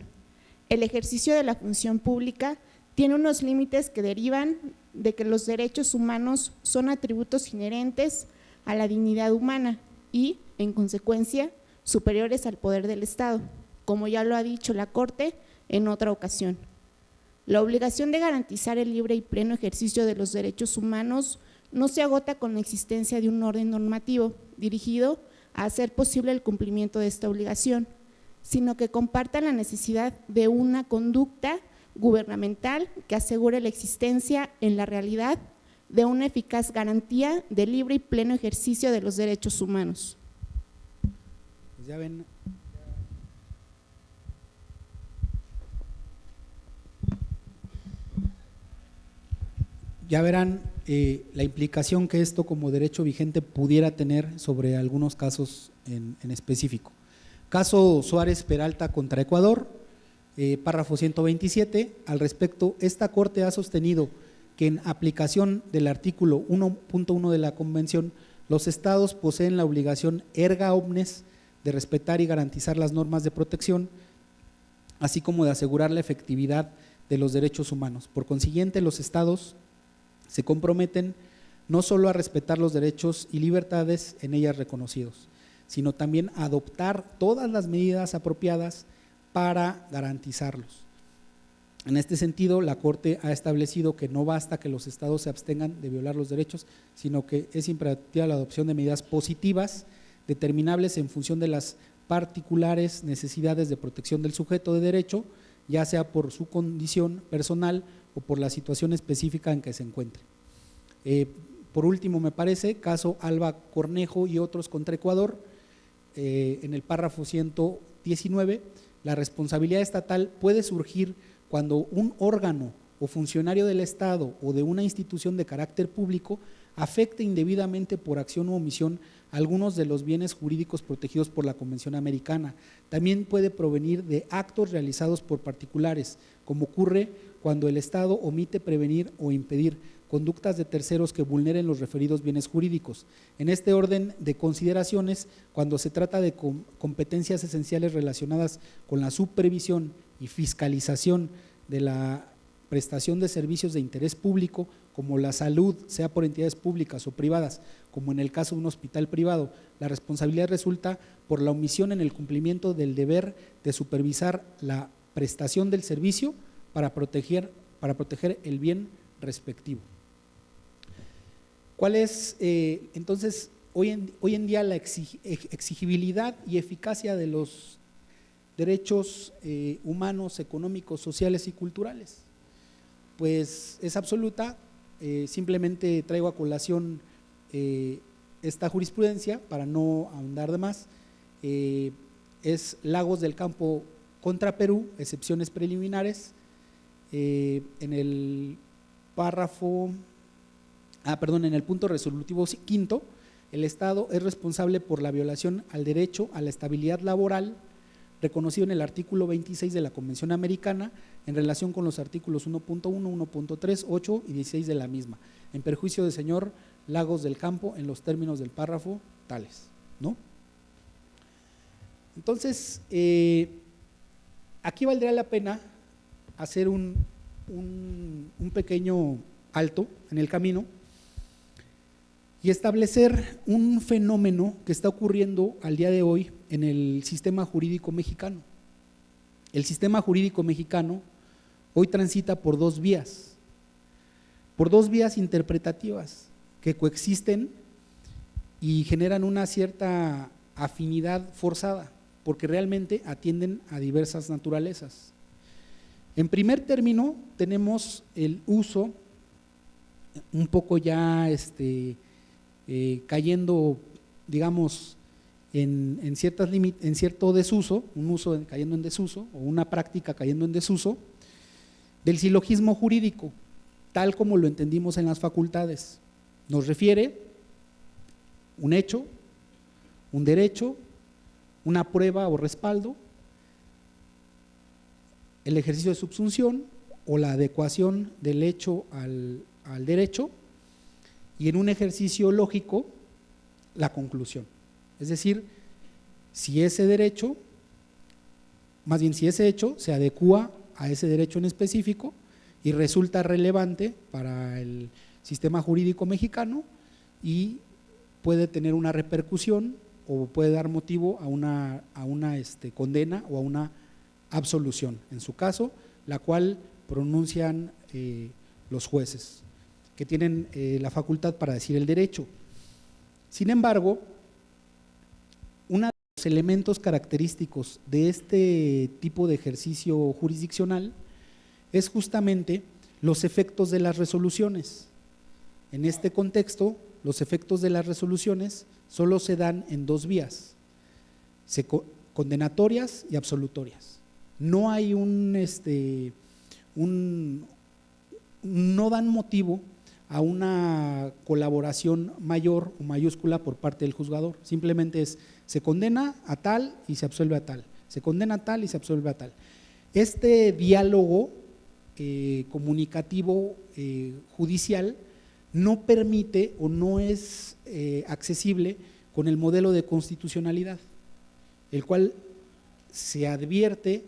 El ejercicio de la función pública tiene unos límites que derivan de que los derechos humanos son atributos inherentes a la dignidad humana y, en consecuencia, superiores al poder del Estado, como ya lo ha dicho la Corte en otra ocasión. La obligación de garantizar el libre y pleno ejercicio de los derechos humanos no se agota con la existencia de un orden normativo dirigido a hacer posible el cumplimiento de esta obligación, sino que comparta la necesidad de una conducta gubernamental que asegure la existencia en la realidad de una eficaz garantía del libre y pleno ejercicio de los derechos humanos. Pues ya ven. Ya verán la implicación que esto como derecho vigente pudiera tener sobre algunos casos en específico. Caso Suárez Peralta contra Ecuador, párrafo 127, al respecto, esta Corte ha sostenido que en aplicación del artículo 1.1 de la Convención, los estados poseen la obligación erga omnes de respetar y garantizar las normas de protección, así como de asegurar la efectividad de los derechos humanos. Por consiguiente, los estados se comprometen no solo a respetar los derechos y libertades en ellas reconocidos, sino también a adoptar todas las medidas apropiadas para garantizarlos. En este sentido, la Corte ha establecido que no basta que los estados se abstengan de violar los derechos, sino que es imperativa la adopción de medidas positivas, determinables en función de las particulares necesidades de protección del sujeto de derecho, ya sea por su condición personal o por la situación específica en que se encuentre. Por último, me parece, caso Alba Cornejo y otros contra Ecuador, en el párrafo 119, la responsabilidad estatal puede surgir cuando un órgano o funcionario del Estado o de una institución de carácter público afecte indebidamente por acción u omisión algunos de los bienes jurídicos protegidos por la Convención Americana. También puede provenir de actos realizados por particulares, como ocurre cuando el Estado omite prevenir o impedir conductas de terceros que vulneren los referidos bienes jurídicos. En este orden de consideraciones, cuando se trata de competencias esenciales relacionadas con la supervisión y fiscalización de la prestación de servicios de interés público, como la salud, sea por entidades públicas o privadas, como en el caso de un hospital privado, la responsabilidad resulta por la omisión en el cumplimiento del deber de supervisar la prestación del servicio para proteger el bien respectivo. ¿Cuál es entonces hoy en día la exigibilidad y eficacia de los derechos humanos, económicos, sociales y culturales? Pues es absoluta. Simplemente traigo a colación esta jurisprudencia para no ahondar de más. Es Lagos del Campo contra Perú, excepciones preliminares, en el párrafo, en el punto resolutivo quinto, el Estado es responsable por la violación al derecho a la estabilidad laboral reconocido en el artículo 26 de la Convención Americana en relación con los artículos 1.1, 1.3, 8 y 16 de la misma, en perjuicio del señor Lagos del Campo en los términos del párrafo tales, ¿no? Entonces, aquí valdría la pena hacer un pequeño alto en el camino y establecer un fenómeno que está ocurriendo al día de hoy en el sistema jurídico mexicano. El sistema jurídico mexicano hoy transita por dos vías interpretativas que coexisten y generan una cierta afinidad forzada, porque realmente atienden a diversas naturalezas. En primer término, tenemos el uso, un poco ya cayendo, digamos, en cierto desuso, un uso cayendo en desuso, o una práctica cayendo en desuso, del silogismo jurídico, tal como lo entendimos en las facultades. Nos refiere un hecho, un derecho, una prueba o respaldo, el ejercicio de subsunción o la adecuación del hecho al derecho, y en un ejercicio lógico, la conclusión. Es decir, si ese derecho, más bien si ese hecho se adecúa a ese derecho en específico y resulta relevante para el sistema jurídico mexicano y puede tener una repercusión o puede dar motivo a una condena o a una absolución, en su caso, la cual pronuncian los jueces, que tienen la facultad para decir el derecho. Sin embargo, uno de los elementos característicos de este tipo de ejercicio jurisdiccional es justamente los efectos de las resoluciones. En este contexto, los efectos de las resoluciones solo se dan en dos vías, condenatorias y absolutorias. No hay no dan motivo a una colaboración mayor o mayúscula por parte del juzgador, simplemente se condena a tal y se absuelve a tal, se condena a tal y se absuelve a tal. Este diálogo comunicativo judicial no permite o no es accesible con el modelo de constitucionalidad, el cual se advierte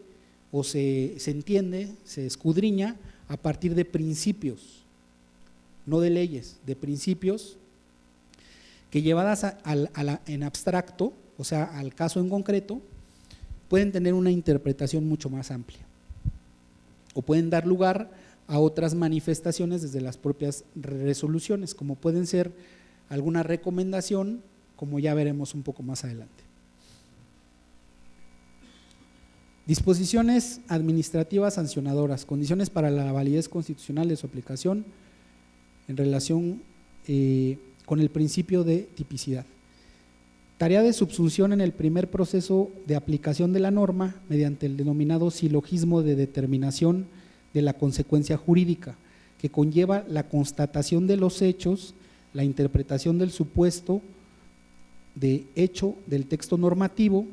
o se entiende, se escudriña a partir de principios, no de leyes, de principios que llevadas en abstracto, o sea, al caso en concreto, pueden tener una interpretación mucho más amplia o pueden dar lugar a otras manifestaciones desde las propias resoluciones, como pueden ser alguna recomendación, como ya veremos un poco más adelante. Disposiciones administrativas sancionadoras, condiciones para la validez constitucional de su aplicación en relación con el principio de tipicidad. Tarea de subsunción en el primer proceso de aplicación de la norma mediante el denominado silogismo de determinación de la consecuencia jurídica, que conlleva la constatación de los hechos, la interpretación del supuesto de hecho del texto normativo,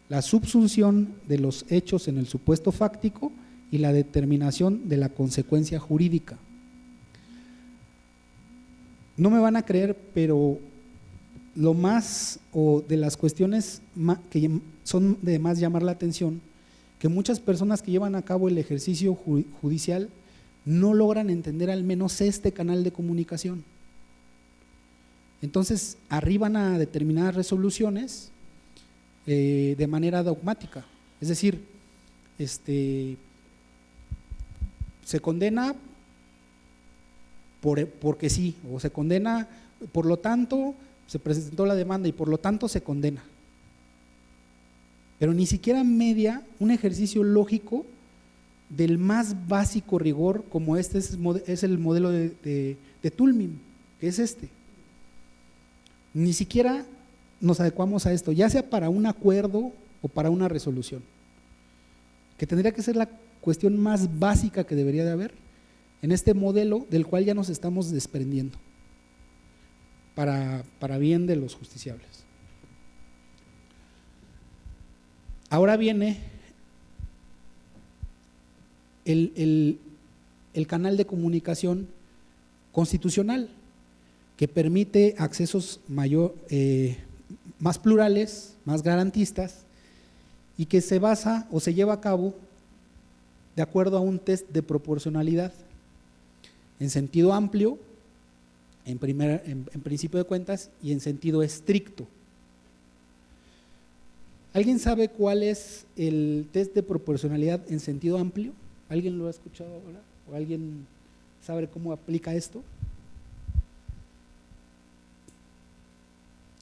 la subsunción de los hechos en el supuesto fáctico y la determinación de la consecuencia jurídica. No me van a creer, pero lo más o de las cuestiones que son de más llamar la atención, que muchas personas que llevan a cabo el ejercicio judicial no logran entender al menos este canal de comunicación. Entonces arriban a determinadas resoluciones de manera dogmática, es decir, se condena porque sí, o se condena, por lo tanto se presentó la demanda y por lo tanto se condena, pero ni siquiera media un ejercicio lógico del más básico rigor, como es el modelo de Toulmin, que es ni siquiera nos adecuamos a esto, ya sea para un acuerdo o para una resolución, que tendría que ser cuestión más básica que debería de haber en este modelo del cual ya nos estamos desprendiendo para bien de los justiciables. Ahora viene el canal de comunicación constitucional que permite accesos más plurales, más garantistas, y que se basa o se lleva a cabo de acuerdo a un test de proporcionalidad en sentido amplio, en principio de cuentas, y en sentido estricto. ¿Alguien sabe cuál es el test de proporcionalidad en sentido amplio? ¿Alguien lo ha escuchado ahora? ¿O alguien sabe cómo aplica esto?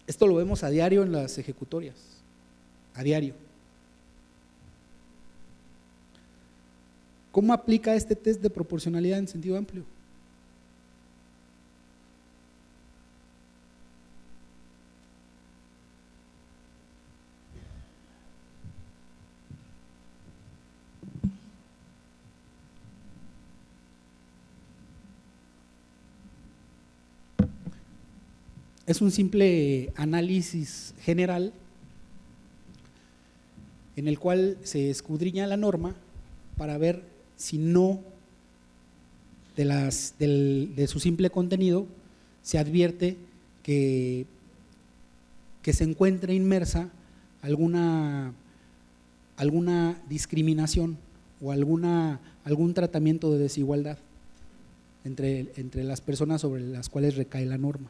Esto lo vemos a diario en las ejecutorias, a diario. ¿Cómo aplica este test de proporcionalidad en sentido amplio? Es un simple análisis general en el cual se escudriña la norma para ver si no de su simple contenido se advierte que se encuentre inmersa alguna discriminación o algún tratamiento de desigualdad entre las personas sobre las cuales recae la norma.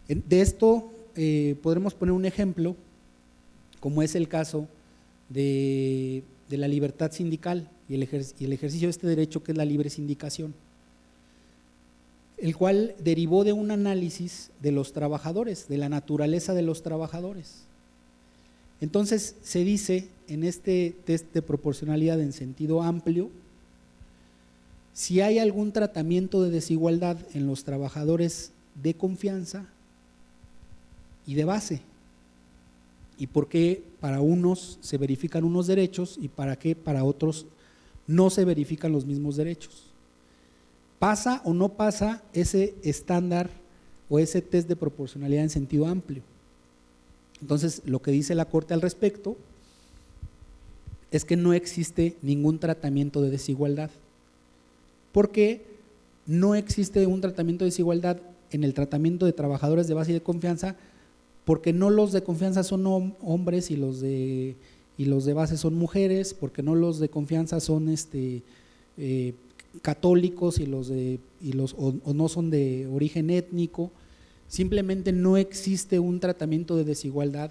De esto podremos poner un ejemplo, como es el caso de la libertad sindical y el ejercicio de este derecho, que es la libre sindicación, el cual derivó de un análisis de los trabajadores, de la naturaleza de los trabajadores. Entonces se dice en este test de proporcionalidad en sentido amplio, si hay algún tratamiento de desigualdad en los trabajadores de confianza y de base, y por qué para unos se verifican unos derechos y para qué para otros no se verifican los mismos derechos. ¿Pasa o no pasa ese estándar o ese test de proporcionalidad en sentido amplio? Entonces, lo que dice la Corte al respecto es que no existe ningún tratamiento de desigualdad, porque no existe un tratamiento de desigualdad en el tratamiento de trabajadores de base y de confianza, porque no los de confianza son hombres y los de base son mujeres, porque no los de confianza son católicos o no son de origen étnico. Simplemente no existe un tratamiento de desigualdad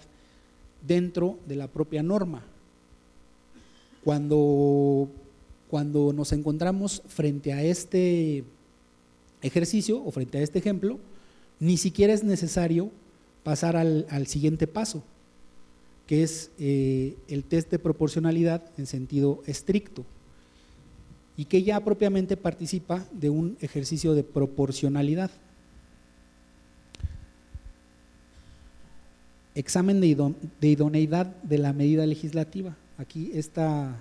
dentro de la propia norma. Cuando nos encontramos frente a este ejercicio o frente a este ejemplo, ni siquiera es necesario pasar al siguiente paso, que es el test de proporcionalidad en sentido estricto, y que ya propiamente participa de un ejercicio de proporcionalidad. Examen de idoneidad de la medida legislativa. Aquí este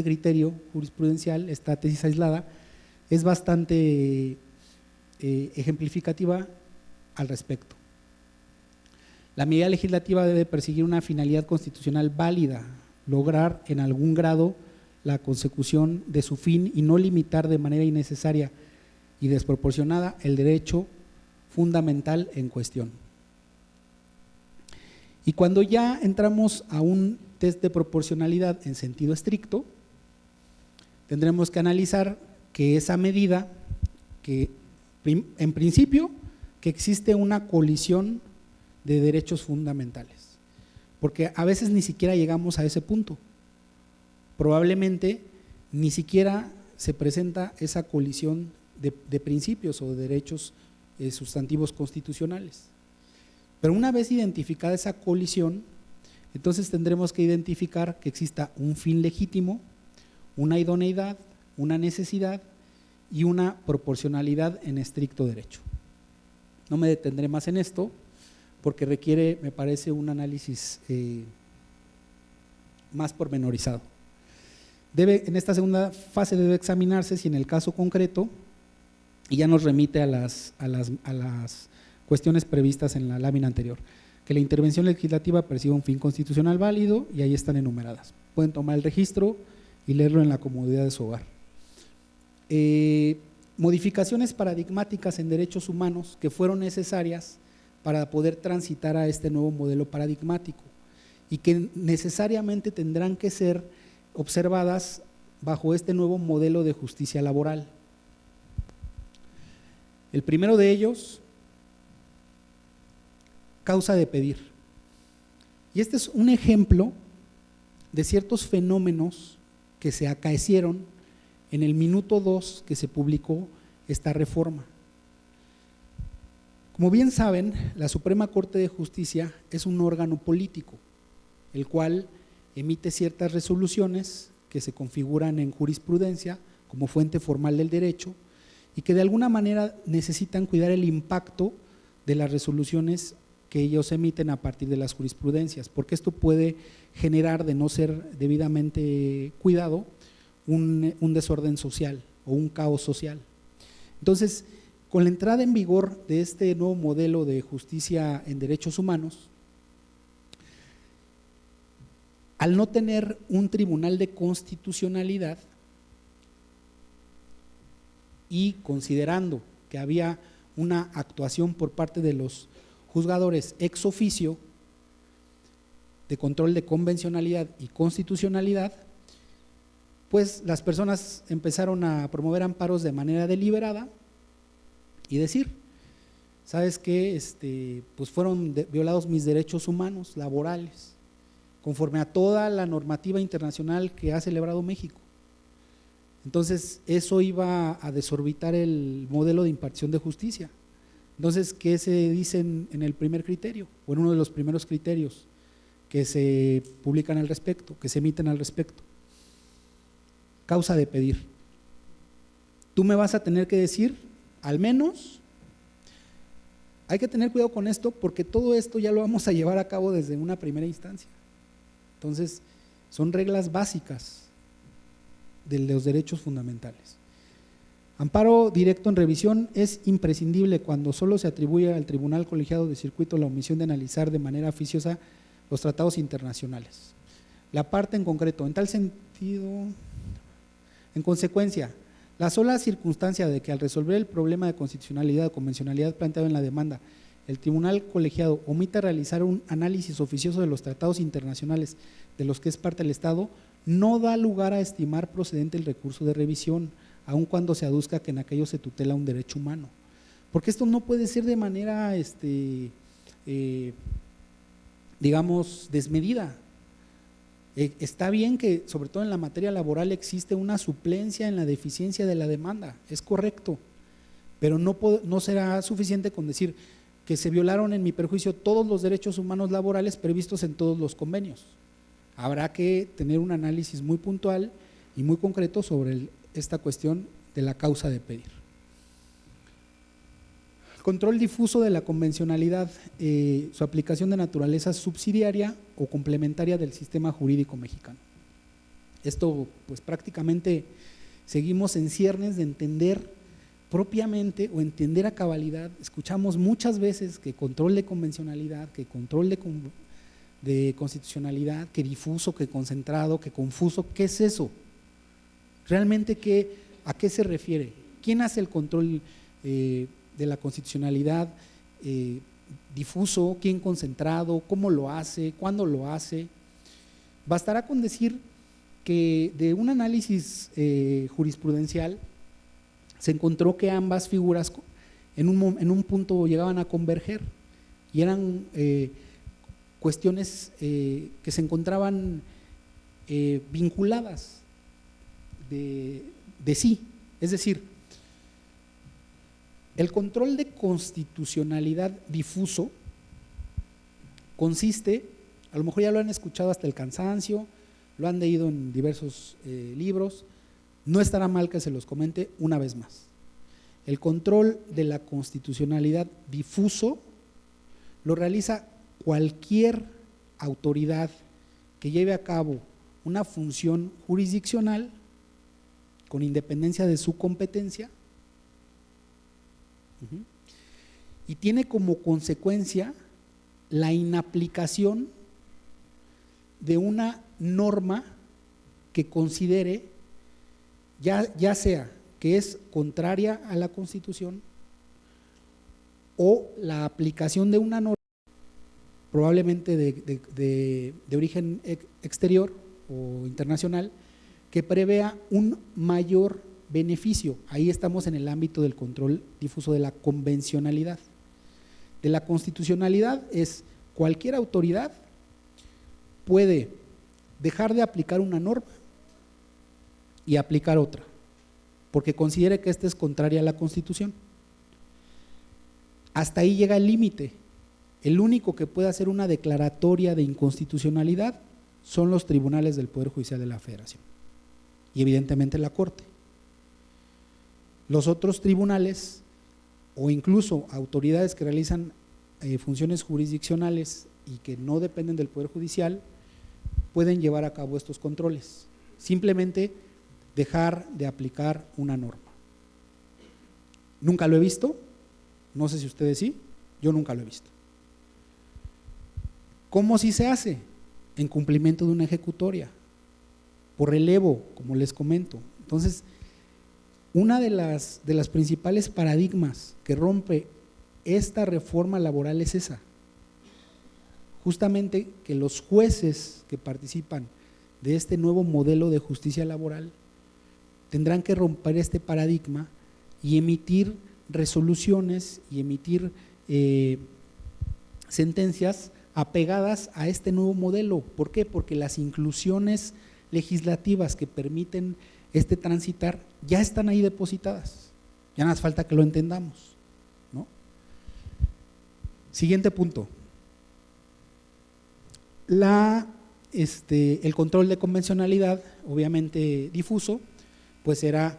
criterio jurisprudencial, esta tesis aislada, es bastante ejemplificativa al respecto. La medida legislativa debe perseguir una finalidad constitucional válida, lograr en algún grado la consecución de su fin y no limitar de manera innecesaria y desproporcionada el derecho fundamental en cuestión. Y cuando ya entramos a un test de proporcionalidad en sentido estricto, tendremos que analizar que esa medida, que en principio que existe una colisión de derechos fundamentales, porque a veces ni siquiera llegamos a ese punto. Probablemente ni siquiera se presenta esa colisión de principios o de derechos sustantivos constitucionales. Pero una vez identificada esa colisión, entonces tendremos que identificar que exista un fin legítimo, una idoneidad, una necesidad y una proporcionalidad en estricto derecho. No me detendré más en esto, porque requiere, me parece, un análisis más pormenorizado. En esta segunda fase debe examinarse si en el caso concreto, y ya nos remite a las cuestiones previstas en la lámina anterior, que la intervención legislativa persiga un fin constitucional válido, y ahí están enumeradas. Pueden tomar el registro y leerlo en la comodidad de su hogar. Modificaciones paradigmáticas en derechos humanos que fueron necesarias para poder transitar a este nuevo modelo paradigmático y que necesariamente tendrán que ser observadas bajo este nuevo modelo de justicia laboral. El primero de ellos, causa de pedir. Y este es un ejemplo de ciertos fenómenos que se acaecieron en el minuto 2 que se publicó esta reforma. Como bien saben, la Suprema Corte de Justicia es un órgano político, el cual emite ciertas resoluciones que se configuran en jurisprudencia como fuente formal del derecho y que de alguna manera necesitan cuidar el impacto de las resoluciones que ellos emiten a partir de las jurisprudencias, porque esto puede generar, de no ser debidamente cuidado, un desorden social o un caos social. Entonces, con la entrada en vigor de este nuevo modelo de justicia en derechos humanos, al no tener un tribunal de constitucionalidad y considerando que había una actuación por parte de los juzgadores ex oficio de control de convencionalidad y constitucionalidad, pues las personas empezaron a promover amparos de manera deliberada y decir, ¿sabes qué? Pues fueron violados mis derechos humanos laborales, conforme a toda la normativa internacional que ha celebrado México. Entonces, eso iba a desorbitar el modelo de impartición de justicia. Entonces, ¿qué se dice en el primer criterio? O en uno de los primeros criterios que se publican al respecto, que se emiten al respecto. Causa de pedir. Tú me vas a tener que decir, al menos, hay que tener cuidado con esto porque todo esto ya lo vamos a llevar a cabo desde una primera instancia. Entonces, son reglas básicas de los derechos fundamentales. Amparo directo en revisión es imprescindible cuando solo se atribuye al Tribunal Colegiado de Circuito la omisión de analizar de manera oficiosa los tratados internacionales. La parte en concreto, en tal sentido, en consecuencia, la sola circunstancia de que al resolver el problema de constitucionalidad o convencionalidad planteado en la demanda, el Tribunal Colegiado omita realizar un análisis oficioso de los tratados internacionales de los que es parte el Estado, no da lugar a estimar procedente el recurso de revisión, aun cuando se aduzca que en aquello se tutela un derecho humano. Porque esto no puede ser de manera, digamos, desmedida. Está bien que, sobre todo en la materia laboral, existe una suplencia en la deficiencia de la demanda, es correcto, pero no será suficiente con decir que se violaron en mi perjuicio todos los derechos humanos laborales previstos en todos los convenios. Habrá que tener un análisis muy puntual y muy concreto sobre esta cuestión de la causa de pedir. Control difuso de la convencionalidad, su aplicación de naturaleza subsidiaria o complementaria del sistema jurídico mexicano. Esto pues prácticamente seguimos en ciernes de entender propiamente o entender a cabalidad. Escuchamos muchas veces que control de convencionalidad, que control de constitucionalidad, que difuso, que concentrado, que confuso. ¿Qué es eso? ¿Realmente a qué se refiere? ¿Quién hace el control de la constitucionalidad difuso? ¿Quién concentrado? ¿Cómo lo hace? ¿Cuándo lo hace? Bastará con decir que de un análisis jurisprudencial se encontró que ambas figuras en un punto llegaban a converger y eran cuestiones que se encontraban vinculadas de sí. Es decir, el control de constitucionalidad difuso consiste, a lo mejor ya lo han escuchado hasta el cansancio, lo han leído en diversos libros, no estará mal que se los comente una vez más. El control de la constitucionalidad difuso lo realiza cualquier autoridad que lleve a cabo una función jurisdiccional con independencia de su competencia, y tiene como consecuencia la inaplicación de una norma que considere, ya sea que es contraria a la Constitución, o la aplicación de una norma probablemente de origen exterior o internacional que prevea un mayor beneficio. Ahí estamos en el ámbito del control difuso de la convencionalidad. De la constitucionalidad es cualquier autoridad puede dejar de aplicar una norma y aplicar otra, porque considere que esta es contraria a la Constitución. Hasta ahí llega el límite. El único que puede hacer una declaratoria de inconstitucionalidad son los tribunales del Poder Judicial de la Federación y evidentemente la Corte. Los otros tribunales o incluso autoridades que realizan funciones jurisdiccionales y que no dependen del Poder Judicial pueden llevar a cabo estos controles, simplemente dejar de aplicar una norma. Nunca lo he visto, no sé si ustedes sí, yo nunca lo he visto. ¿Cómo sí se hace? En cumplimiento de una ejecutoria, por relevo, como les comento. Entonces, una de las principales paradigmas que rompe esta reforma laboral es esa, justamente que los jueces que participan de este nuevo modelo de justicia laboral tendrán que romper este paradigma y emitir resoluciones y emitir sentencias apegadas a este nuevo modelo. ¿Por qué? Porque las inclusiones legislativas que permiten este transitar ya están ahí depositadas, ya no hace falta que lo entendamos, ¿no? Siguiente punto. El control de convencionalidad, obviamente difuso, pues será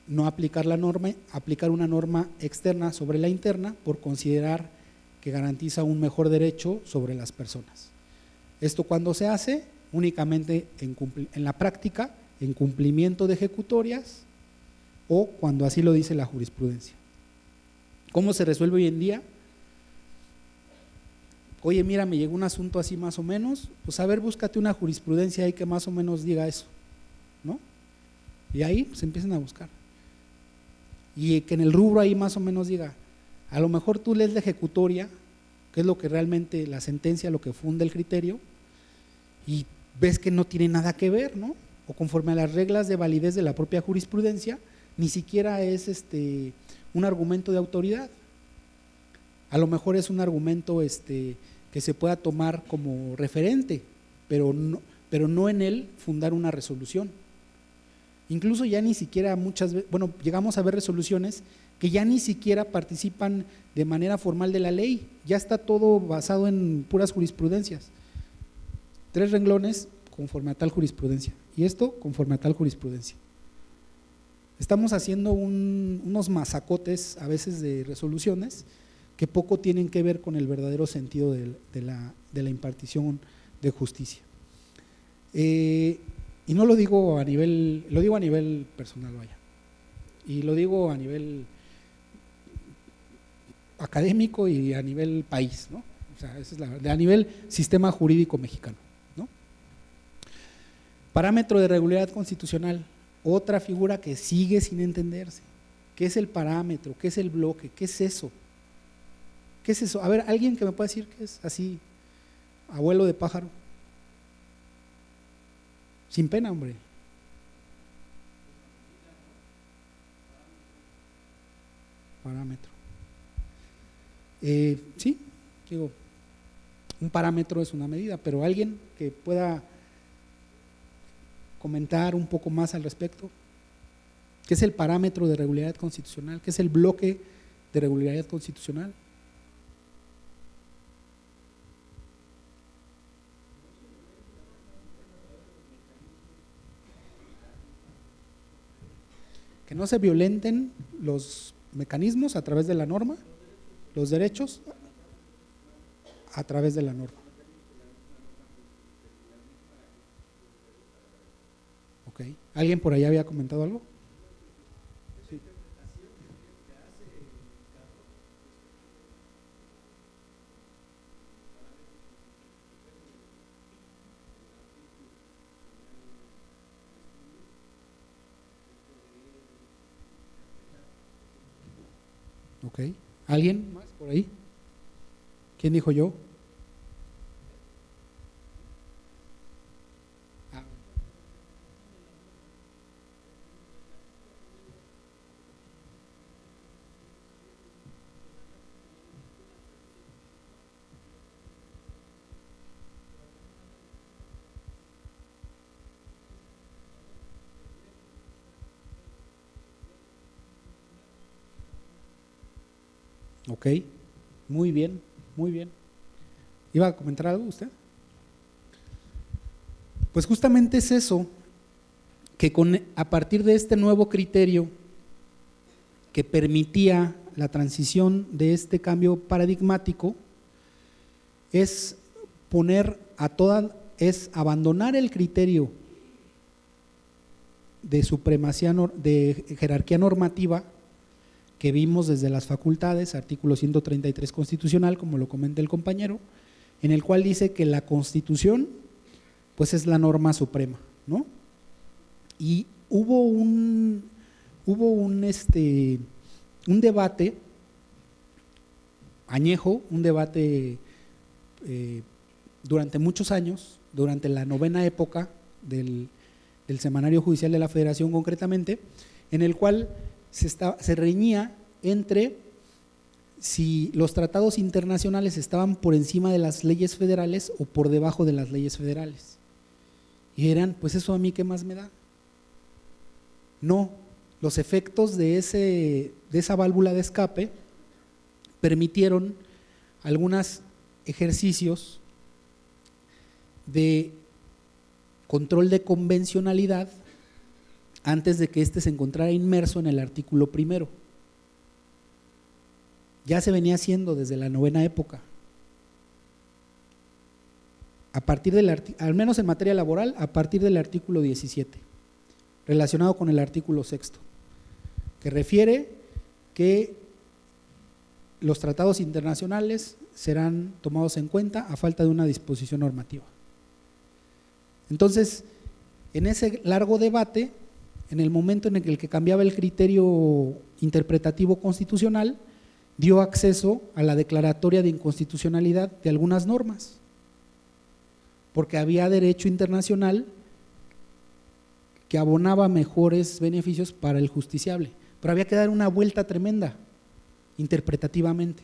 no aplicar la norma, aplicar una norma externa sobre la interna por considerar que garantiza un mejor derecho sobre las personas. Esto cuando se hace únicamente en la práctica, en cumplimiento de ejecutorias o cuando así lo dice la jurisprudencia. ¿Cómo se resuelve hoy en día? Oye, mira, me llegó un asunto así más o menos, pues a ver, búscate una jurisprudencia ahí que más o menos diga eso, ¿no? Y ahí se empiezan a buscar. Y que en el rubro ahí más o menos diga, a lo mejor tú lees la ejecutoria, que es lo que realmente la sentencia, lo que funda el criterio, y ves que no tiene nada que ver, ¿no? O conforme a las reglas de validez de la propia jurisprudencia, ni siquiera es un argumento de autoridad. A lo mejor es un argumento que se pueda tomar como referente, pero no en él fundar una resolución. Incluso ya ni siquiera muchas veces, bueno, llegamos a ver resoluciones que ya ni siquiera participan de manera formal de la ley, ya está todo basado en puras jurisprudencias. 3 renglones conforme a tal jurisprudencia y esto conforme a tal jurisprudencia. Estamos haciendo unos masacotes a veces de resoluciones que poco tienen que ver con el verdadero sentido de la impartición de justicia. Y no lo digo a nivel, lo digo a nivel personal, vaya, y lo digo a nivel académico y a nivel país, ¿no? O sea, esa es a nivel sistema jurídico mexicano, ¿no? Parámetro de regularidad constitucional, otra figura que sigue sin entenderse. ¿Qué es el parámetro? ¿Qué es el bloque? ¿Qué es eso? ¿Qué es eso? A ver, alguien que me pueda decir qué es así, abuelo de pájaro. Sin pena, hombre. Parámetro. Sí, digo, un parámetro es una medida, pero alguien que pueda comentar un poco más al respecto. ¿Qué es el parámetro de regularidad constitucional? ¿Qué es el bloque de regularidad constitucional? Que no se violenten los mecanismos a través de la norma, los derechos a través de la norma. Ok. ¿Alguien por allá había comentado algo? Sí. Ok. ¿Alguien más por ahí? ¿Quién dijo yo? Ah. Ok, muy bien, muy bien. ¿Iba a comentar algo usted? Pues justamente es eso, que a partir de este nuevo criterio que permitía la transición de este cambio paradigmático, es abandonar el criterio de supremacía, de jerarquía normativa que vimos desde las facultades, artículo 133 constitucional, como lo comenta el compañero, en el cual dice que la Constitución pues es la norma suprema, ¿no? Y hubo un debate añejo, un debate durante muchos años, durante la 9ª época del Semanario Judicial de la Federación concretamente, en el cual se reñía entre si los tratados internacionales estaban por encima de las leyes federales o por debajo de las leyes federales. Y eran, pues eso a mí qué más me da. No, los efectos de esa válvula de escape permitieron algunos ejercicios de control de convencionalidad antes de que éste se encontrara inmerso en el artículo primero. Ya se venía haciendo desde la 9ª época. A partir al menos en materia laboral, a partir del artículo 17, relacionado con el artículo 6, que refiere que los tratados internacionales serán tomados en cuenta a falta de una disposición normativa. Entonces, en ese largo debate, en el momento en el que cambiaba el criterio interpretativo constitucional, dio acceso a la declaratoria de inconstitucionalidad de algunas normas, porque había derecho internacional que abonaba mejores beneficios para el justiciable, pero había que dar una vuelta tremenda interpretativamente.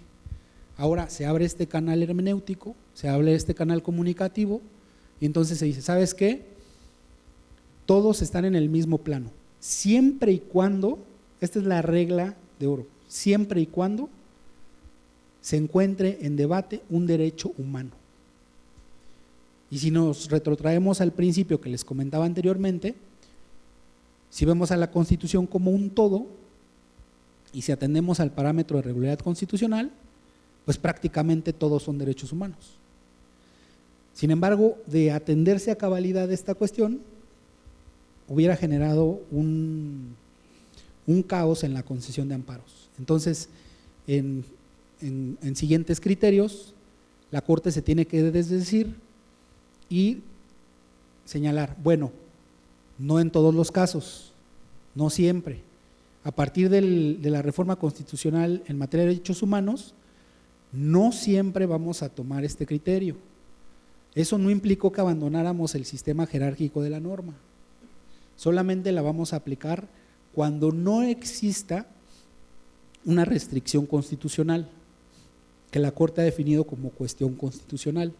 Ahora se abre este canal hermenéutico, se abre este canal comunicativo y entonces se dice, ¿sabes qué? Todos están en el mismo plano, siempre y cuando, esta es la regla de oro, siempre y cuando se encuentre en debate un derecho humano. Y si nos retrotraemos al principio que les comentaba anteriormente, si vemos a la Constitución como un todo y si atendemos al parámetro de regularidad constitucional, pues prácticamente todos son derechos humanos. Sin embargo, de atenderse a cabalidad esta cuestión, hubiera generado un caos en la concesión de amparos. Entonces, en siguientes criterios, la Corte se tiene que desdecir y señalar, bueno, no en todos los casos, no siempre. A partir de la reforma constitucional en materia de derechos humanos, no siempre vamos a tomar este criterio. Eso no implicó que abandonáramos el sistema jerárquico de la norma. Solamente la vamos a aplicar cuando no exista una restricción constitucional que la Corte ha definido como cuestión constitucional,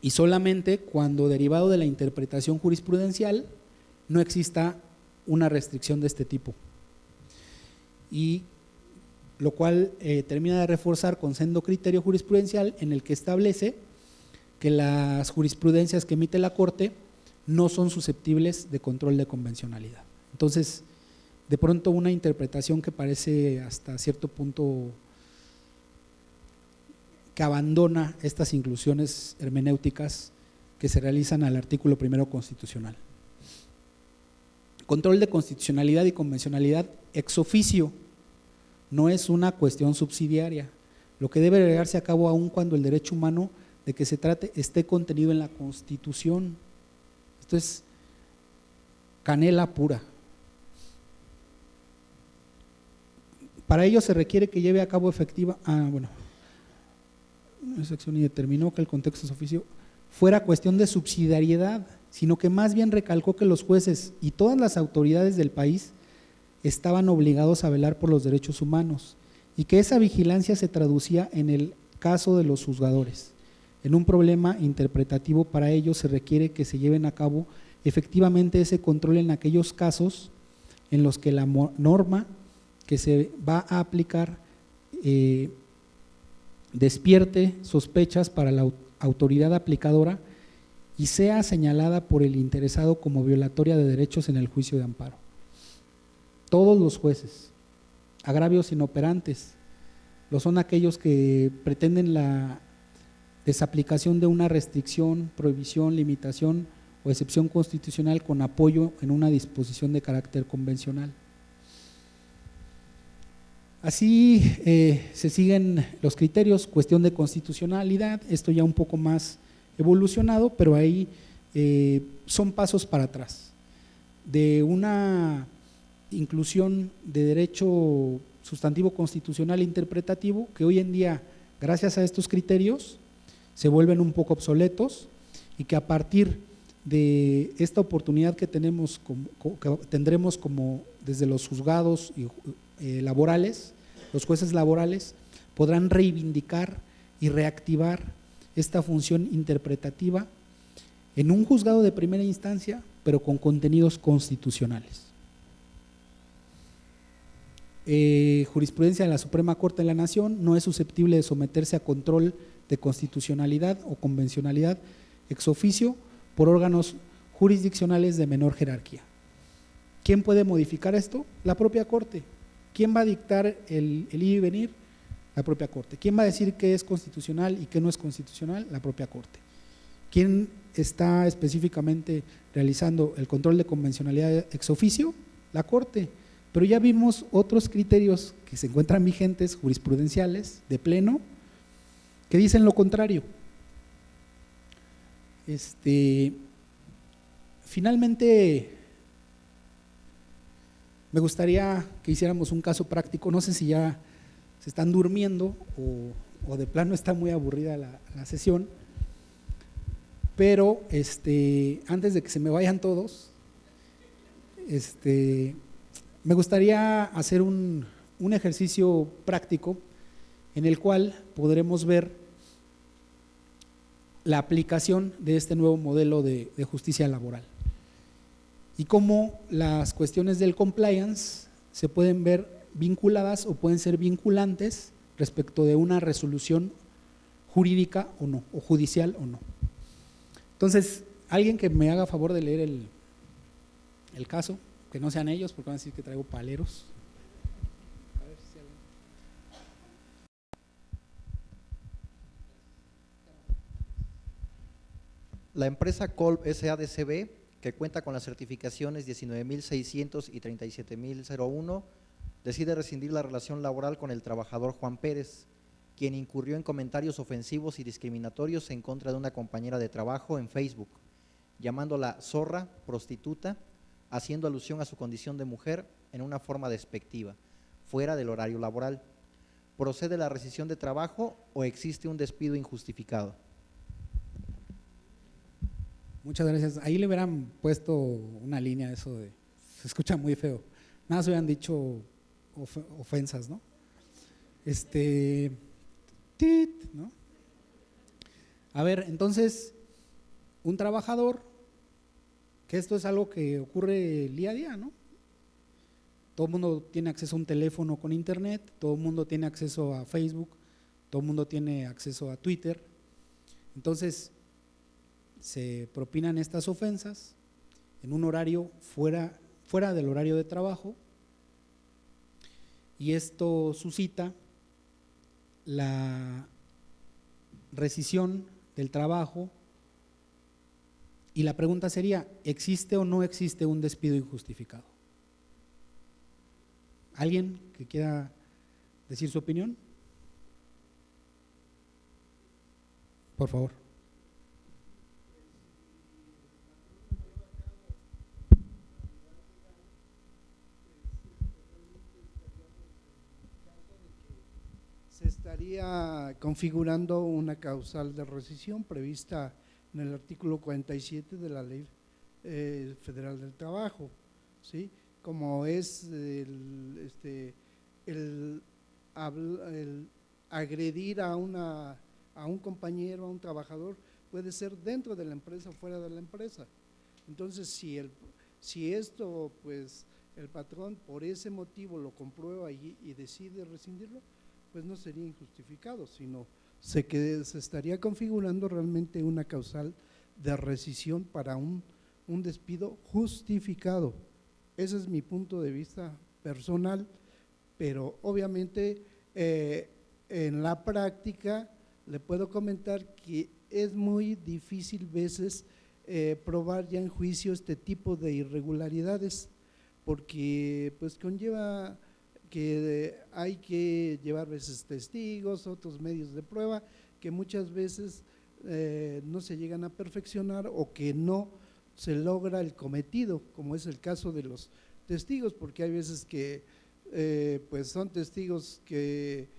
y solamente cuando derivado de la interpretación jurisprudencial no exista una restricción de este tipo, y lo cual termina de reforzar con sendo criterio jurisprudencial en el que establece que las jurisprudencias que emite la Corte no son susceptibles de control de convencionalidad. Entonces, de pronto una interpretación que parece hasta cierto punto que abandona estas inclusiones hermenéuticas que se realizan al artículo primero constitucional. control de constitucionalidad y convencionalidad ex oficio, no es una cuestión subsidiaria, lo que debe llevarse a cabo aun cuando el derecho humano de que se trate esté contenido en la Constitución. Esto es canela pura. Para ello se requiere que lleve a cabo efectiva, una sección y determinó que el contexto de oficio fuera cuestión de subsidiariedad, sino que más bien recalcó que los jueces y todas las autoridades del país estaban obligados a velar por los derechos humanos y que esa vigilancia se traducía en el caso de los juzgadores. En un problema interpretativo, para ello se requiere que se lleven a cabo efectivamente ese control en aquellos casos en los que la norma que se va a aplicar despierte sospechas para la autoridad aplicadora y sea señalada por el interesado como violatoria de derechos en el juicio de amparo. Todos los jueces, agravios inoperantes, lo son aquellos que pretenden la desaplicación de una restricción, prohibición, limitación o excepción constitucional con apoyo en una disposición de carácter convencional. Así se siguen los criterios, cuestión de constitucionalidad, esto ya un poco más evolucionado, pero ahí son pasos para atrás, de una inclusión de derecho sustantivo constitucional interpretativo que hoy en día, gracias a estos criterios, se vuelven un poco obsoletos y que a partir de esta oportunidad que tendremos como desde los juzgados laborales, los jueces laborales podrán reivindicar y reactivar esta función interpretativa en un juzgado de primera instancia, pero con contenidos constitucionales. Jurisprudencia de la Suprema Corte de la Nación no es susceptible de someterse a control de constitucionalidad o convencionalidad ex oficio por órganos jurisdiccionales de menor jerarquía. ¿Quién puede modificar esto? La propia Corte. ¿Quién va a dictar el ir y venir? La propia Corte. ¿Quién va a decir qué es constitucional y qué no es constitucional? La propia Corte. ¿Quién está específicamente realizando el control de convencionalidad ex oficio? La Corte. Pero ya vimos otros criterios que se encuentran vigentes, jurisprudenciales, de pleno, que dicen lo contrario. Finalmente, me gustaría que hiciéramos un caso práctico, no sé si ya se están durmiendo o de plano está muy aburrida la sesión, pero antes de que se me vayan todos, me gustaría hacer un ejercicio práctico en el cual podremos ver la aplicación de este nuevo modelo de justicia laboral y cómo las cuestiones del compliance se pueden ver vinculadas o pueden ser vinculantes respecto de una resolución jurídica o no, o judicial o no. Entonces, alguien que me haga favor de leer el caso, que no sean ellos porque van a decir que traigo paleros. La empresa Colb S.A.D.C.B., que cuenta con las certificaciones 19.600 y 37.001, decide rescindir la relación laboral con el trabajador Juan Pérez, quien incurrió en comentarios ofensivos y discriminatorios en contra de una compañera de trabajo en Facebook, llamándola zorra, prostituta, haciendo alusión a su condición de mujer en una forma despectiva, fuera del horario laboral. ¿Procede la rescisión de trabajo o existe un despido injustificado? Muchas gracias. Ahí le hubieran puesto una línea, eso de, se escucha muy feo. Nada se hubieran dicho ofensas, ¿no? ¿No? A ver, entonces, un trabajador, que esto es algo que ocurre el día a día, ¿no? Todo el mundo tiene acceso a un teléfono con internet, todo el mundo tiene acceso a Facebook, todo el mundo tiene acceso a Twitter. Entonces, se propinan estas ofensas en un horario fuera del horario de trabajo y esto suscita la rescisión del trabajo Y la pregunta sería, ¿existe o no existe un despido injustificado? ¿Alguien que quiera decir su opinión? Por favor. Se estaría configurando una causal de rescisión prevista en el artículo 47 de la Ley Federal del Trabajo, ¿sí? Como es el agredir a un compañero, a un trabajador, puede ser dentro de la empresa o fuera de la empresa. Entonces, si esto, pues, el patrón por ese motivo lo comprueba y decide rescindirlo, pues no sería injustificado, sino se estaría configurando realmente una causal de rescisión para un despido justificado. Ese es mi punto de vista personal, pero obviamente en la práctica le puedo comentar que es muy difícil veces probar ya en juicio este tipo de irregularidades, porque pues conlleva que hay que llevar veces testigos, otros medios de prueba que muchas veces no se llegan a perfeccionar o que no se logra el cometido, como es el caso de los testigos, porque hay veces que pues son testigos que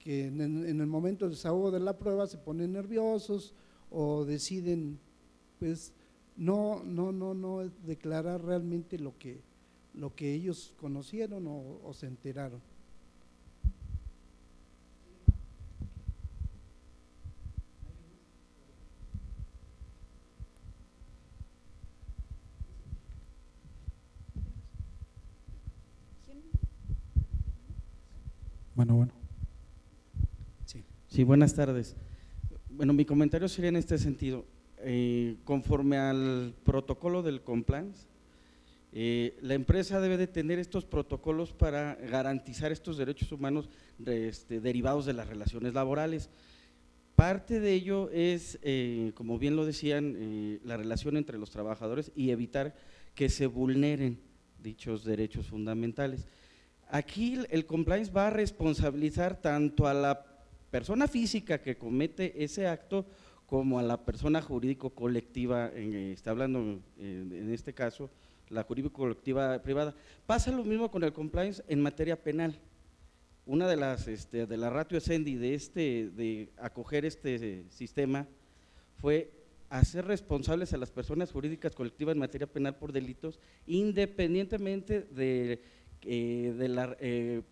en el momento del desahogo de la prueba se ponen nerviosos o deciden pues no declarar realmente lo que ellos conocieron o se enteraron. Bueno. Sí, buenas tardes. Bueno, mi comentario sería en este sentido. Conforme al protocolo del compliance, la empresa debe de tener estos protocolos para garantizar estos derechos humanos derivados de las relaciones laborales. Parte de ello es, como bien lo decían, la relación entre los trabajadores y evitar que se vulneren dichos derechos fundamentales. Aquí el compliance va a responsabilizar tanto a la persona física que comete ese acto como a la persona jurídico colectiva, está hablando en este caso la jurídico colectiva privada. Pasa lo mismo con el compliance en materia penal. Una de las ratio essendi de acoger este sistema fue hacer responsables a las personas jurídicas colectivas en materia penal por delitos, independientemente de la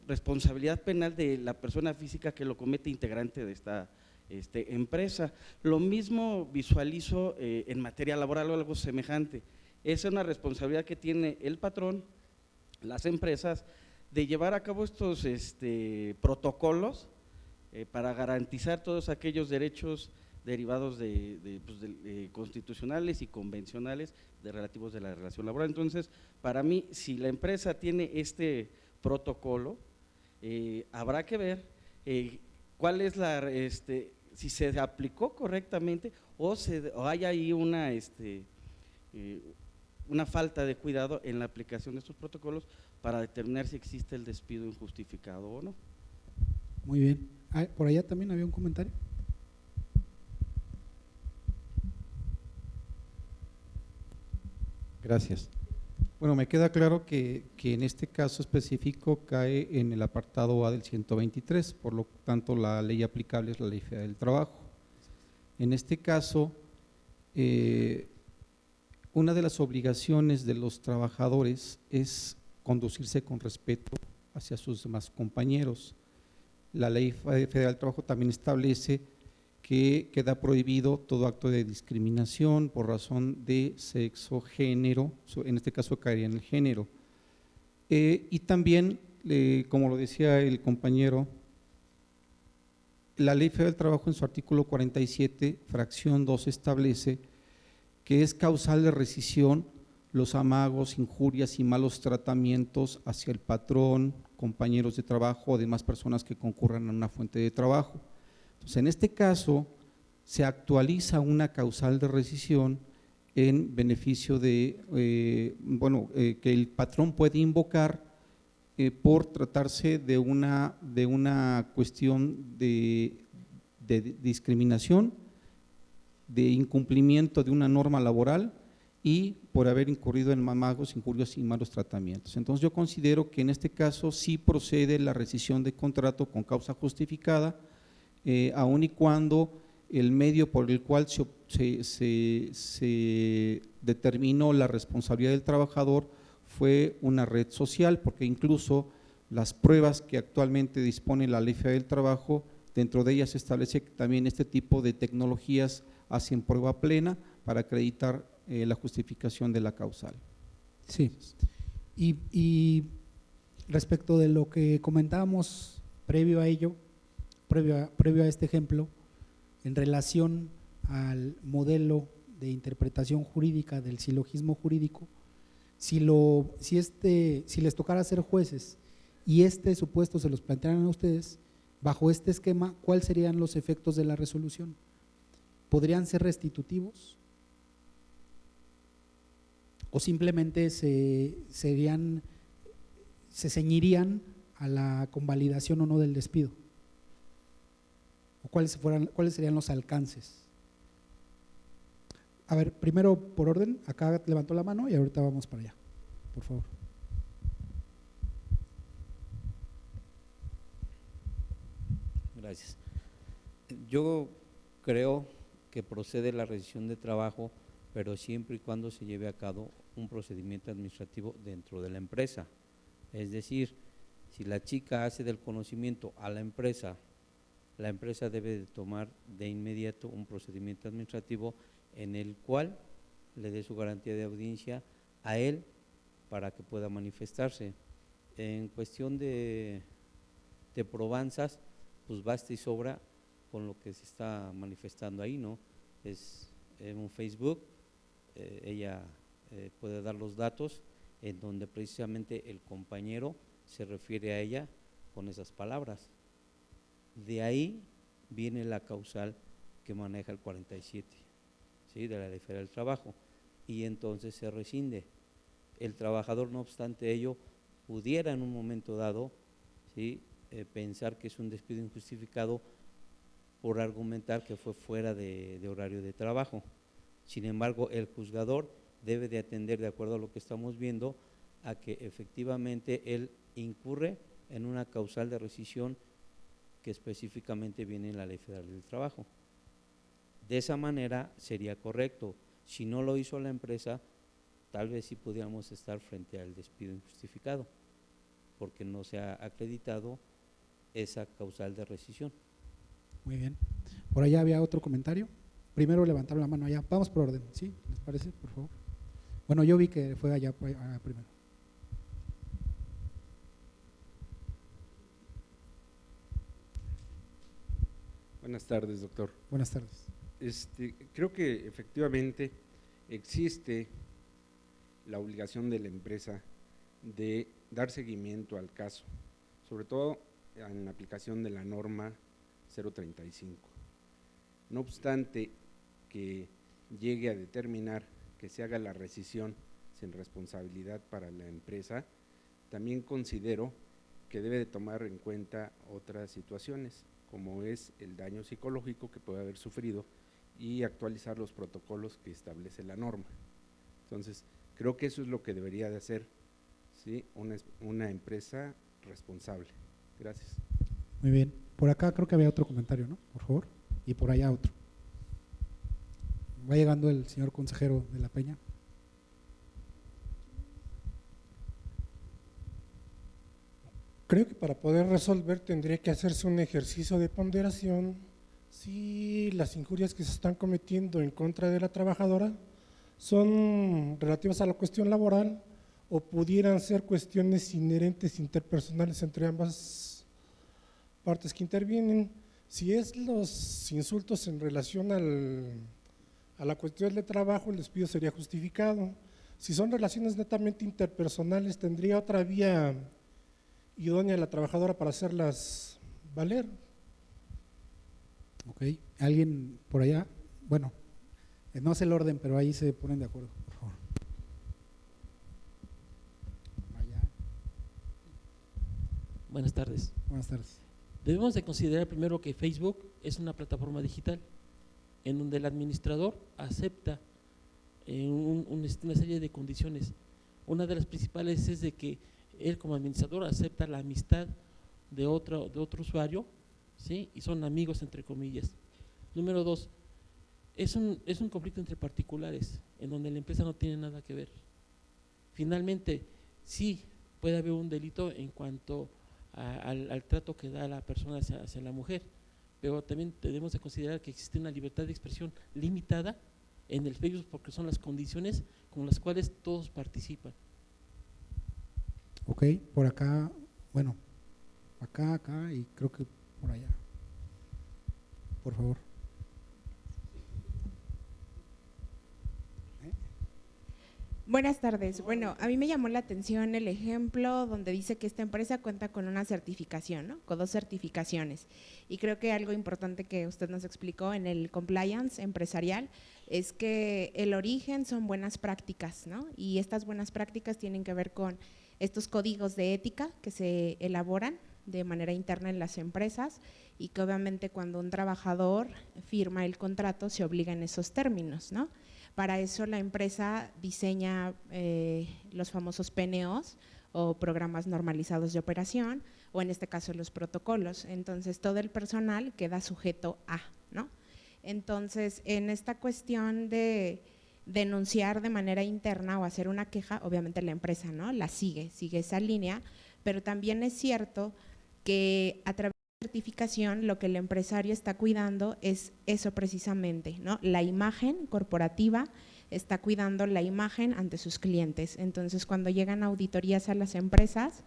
responsabilidad penal de la persona física que lo comete integrante de esta empresa. Lo mismo visualizo en materia laboral o algo semejante. Esa es una responsabilidad que tiene el patrón, las empresas, de llevar a cabo estos protocolos para garantizar todos aquellos derechos derivados de constitucionales y convencionales relativos de la relación laboral. Entonces, para mí, si la empresa tiene este protocolo, habrá que ver cuál es si se aplicó correctamente o hay ahí una falta de cuidado en la aplicación de estos protocolos para determinar si existe el despido injustificado o no. Muy bien. Por allá también había un comentario. Gracias. Bueno, me queda claro que en este caso específico cae en el apartado A del 123, por lo tanto la ley aplicable es la Ley Federal del Trabajo. En este caso, una de las obligaciones de los trabajadores es conducirse con respeto hacia sus demás compañeros. La Ley Federal del Trabajo también establece que queda prohibido todo acto de discriminación por razón de sexo, género, en este caso caería en el género. Y también, como lo decía el compañero, la Ley Federal del Trabajo en su artículo 47, fracción 2, establece que es causal de rescisión los amagos, injurias y malos tratamientos hacia el patrón, compañeros de trabajo o demás personas que concurran a una fuente de trabajo. Entonces, en este caso, se actualiza una causal de rescisión en beneficio de, que el patrón puede invocar por tratarse de una cuestión de discriminación, de incumplimiento de una norma laboral y por haber incurrido en magos, injurios y malos tratamientos. Entonces yo considero que en este caso sí procede la rescisión de contrato con causa justificada, aun y cuando el medio por el cual se determinó la responsabilidad del trabajador fue una red social, porque incluso las pruebas que actualmente dispone la Ley Federal del Trabajo, dentro de ellas se establece que también este tipo de tecnologías hacen prueba plena para acreditar la justificación de la causal. Sí, y respecto de lo que comentábamos previo a ello, previo a este ejemplo, en relación al modelo de interpretación jurídica del silogismo jurídico, si les tocara ser jueces y este supuesto se los plantearan a ustedes, bajo este esquema, ¿cuáles serían los efectos de la resolución? ¿Podrían ser restitutivos? ¿O simplemente se ceñirían a la convalidación o no del despido? ¿O cuáles serían los alcances? A ver, primero por orden, acá levantó la mano y ahorita vamos para allá, por favor. Gracias. Yo creo que procede la rescisión de trabajo, pero siempre y cuando se lleve a cabo un procedimiento administrativo dentro de la empresa. Es decir, si la chica hace del conocimiento a la empresa debe de tomar de inmediato un procedimiento administrativo en el cual le dé su garantía de audiencia a él para que pueda manifestarse. En cuestión de probanzas, pues basta y sobra con lo que se está manifestando ahí, ¿no? Es en un Facebook, ella puede dar los datos en donde precisamente el compañero se refiere a ella con esas palabras. De ahí viene la causal que maneja el 47, ¿sí?, de la Ley Federal del Trabajo, y entonces se rescinde. El trabajador, no obstante ello, pudiera en un momento dado, ¿sí?, pensar que es un despido injustificado por argumentar que fue fuera de horario de trabajo. Sin embargo, el juzgador debe de atender, de acuerdo a lo que estamos viendo, a que efectivamente él incurre en una causal de rescisión que específicamente viene en la Ley Federal del Trabajo. De esa manera sería correcto. Si no lo hizo la empresa, tal vez sí pudiéramos estar frente al despido injustificado, porque no se ha acreditado esa causal de rescisión. Muy bien. Por allá había otro comentario. Primero levantaron la mano allá. Vamos por orden, ¿sí? ¿Les parece? Por favor. Bueno, yo vi que fue allá primero. Buenas tardes, doctor. Buenas tardes. Creo que efectivamente existe la obligación de la empresa de dar seguimiento al caso, sobre todo en la aplicación de la norma 035. No obstante que llegue a determinar que se haga la rescisión sin responsabilidad para la empresa, también considero que debe de tomar en cuenta otras situaciones, como es el daño psicológico que puede haber sufrido y actualizar los protocolos que establece la norma. Entonces, creo que eso es lo que debería de hacer, ¿sí?, una empresa responsable. Gracias. Muy bien. Por acá creo que había otro comentario, ¿no? Por favor. Y por allá otro. Va llegando el señor consejero de la Peña. Creo que para poder resolver tendría que hacerse un ejercicio de ponderación si las injurias que se están cometiendo en contra de la trabajadora son relativas a la cuestión laboral o pudieran ser cuestiones inherentes interpersonales entre ambas partes que intervienen. Si es los insultos en relación a la cuestión de trabajo, el despido sería justificado. Si son relaciones netamente interpersonales, tendría otra vía idónea la trabajadora para hacerlas valer. Ok, ¿alguien por allá? Bueno, No sé el orden, pero ahí se ponen de acuerdo, por favor. Allá. Buenas tardes. Buenas tardes. Debemos de considerar primero que Facebook es una plataforma digital en donde el administrador acepta una serie de condiciones. Una de las principales es de que él como administrador acepta la amistad de otro usuario, ¿sí? Y son amigos entre comillas. Número 2, es un conflicto entre particulares en donde la empresa no tiene nada que ver. Finalmente, sí puede haber un delito en cuanto al trato que da la persona hacia la mujer, pero también debemos de considerar que existe una libertad de expresión limitada en el Facebook porque son las condiciones con las cuales todos participan. Ok, por acá, bueno, acá y creo que por allá. Por favor. Buenas tardes. Bueno, a mí me llamó la atención el ejemplo donde dice que esta empresa cuenta con una certificación, ¿no? Con 2 certificaciones. Y creo que algo importante que usted nos explicó en el compliance empresarial es que el origen son buenas prácticas, ¿no? Y estas buenas prácticas tienen que ver con estos códigos de ética que se elaboran de manera interna en las empresas y que obviamente cuando un trabajador firma el contrato se obliga en esos términos, ¿no? Para eso la empresa diseña los famosos PNOs o programas normalizados de operación, o en este caso los protocolos. Entonces todo el personal queda sujeto a, ¿no? Entonces en esta cuestión de denunciar de manera interna o hacer una queja, obviamente la empresa, ¿no?, la sigue esa línea, pero también es cierto que a través de la certificación lo que el empresario está cuidando es eso precisamente, ¿no? La imagen corporativa, está cuidando la imagen ante sus clientes. Entonces cuando llegan auditorías a las empresas,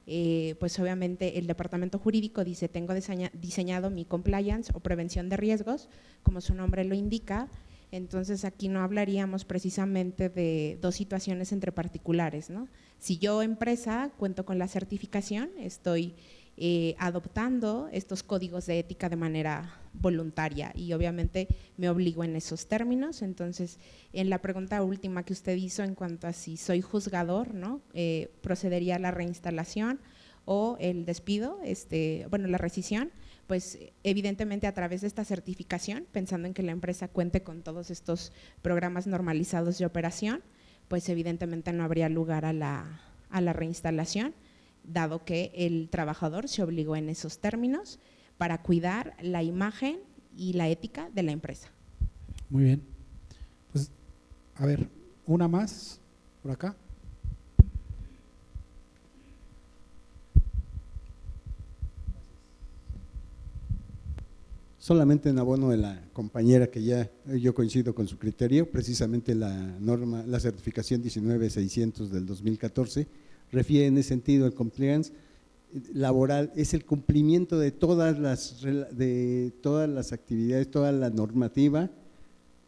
pues obviamente el departamento jurídico dice tengo diseñado mi compliance o prevención de riesgos, como su nombre lo indica. Entonces aquí no hablaríamos precisamente de 2 situaciones entre particulares, ¿no? Si yo empresa cuento con la certificación, estoy adoptando estos códigos de ética de manera voluntaria y obviamente me obligo en esos términos. Entonces en la pregunta última que usted hizo en cuanto a si soy juzgador, ¿no?, procedería a la reinstalación o el despido, bueno, la rescisión, pues evidentemente a través de esta certificación, pensando en que la empresa cuente con todos estos programas normalizados de operación, pues evidentemente no habría lugar a la reinstalación, dado que el trabajador se obligó en esos términos para cuidar la imagen y la ética de la empresa. Muy bien. Pues, a ver, una más por acá. Solamente en abono de la compañera que ya yo coincido con su criterio, precisamente la norma, la certificación 19600 del 2014 refiere en ese sentido el compliance laboral, es el cumplimiento de todas las actividades, toda la normativa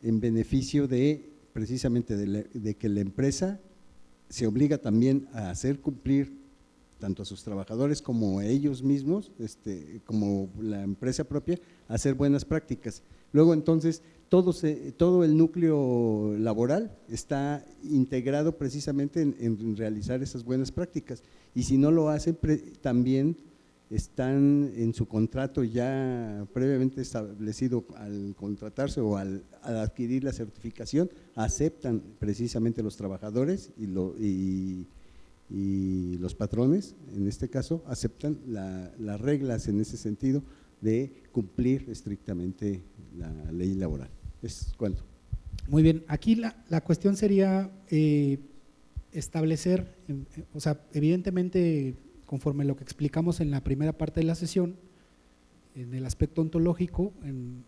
en beneficio de precisamente de que la empresa se obliga también a hacer cumplir tanto a sus trabajadores como a ellos mismos, como la empresa propia, a hacer buenas prácticas. Luego entonces todo el núcleo laboral está integrado precisamente en realizar esas buenas prácticas, y si no lo hacen también están en su contrato ya previamente establecido al contratarse o al adquirir la certificación, aceptan precisamente los trabajadores y los patrones, en este caso, aceptan las reglas en ese sentido de cumplir estrictamente la ley laboral. ¿Es cuánto? Muy bien, aquí la cuestión sería establecer, o sea, evidentemente conforme lo que explicamos en la primera parte de la sesión, en el aspecto ontológico,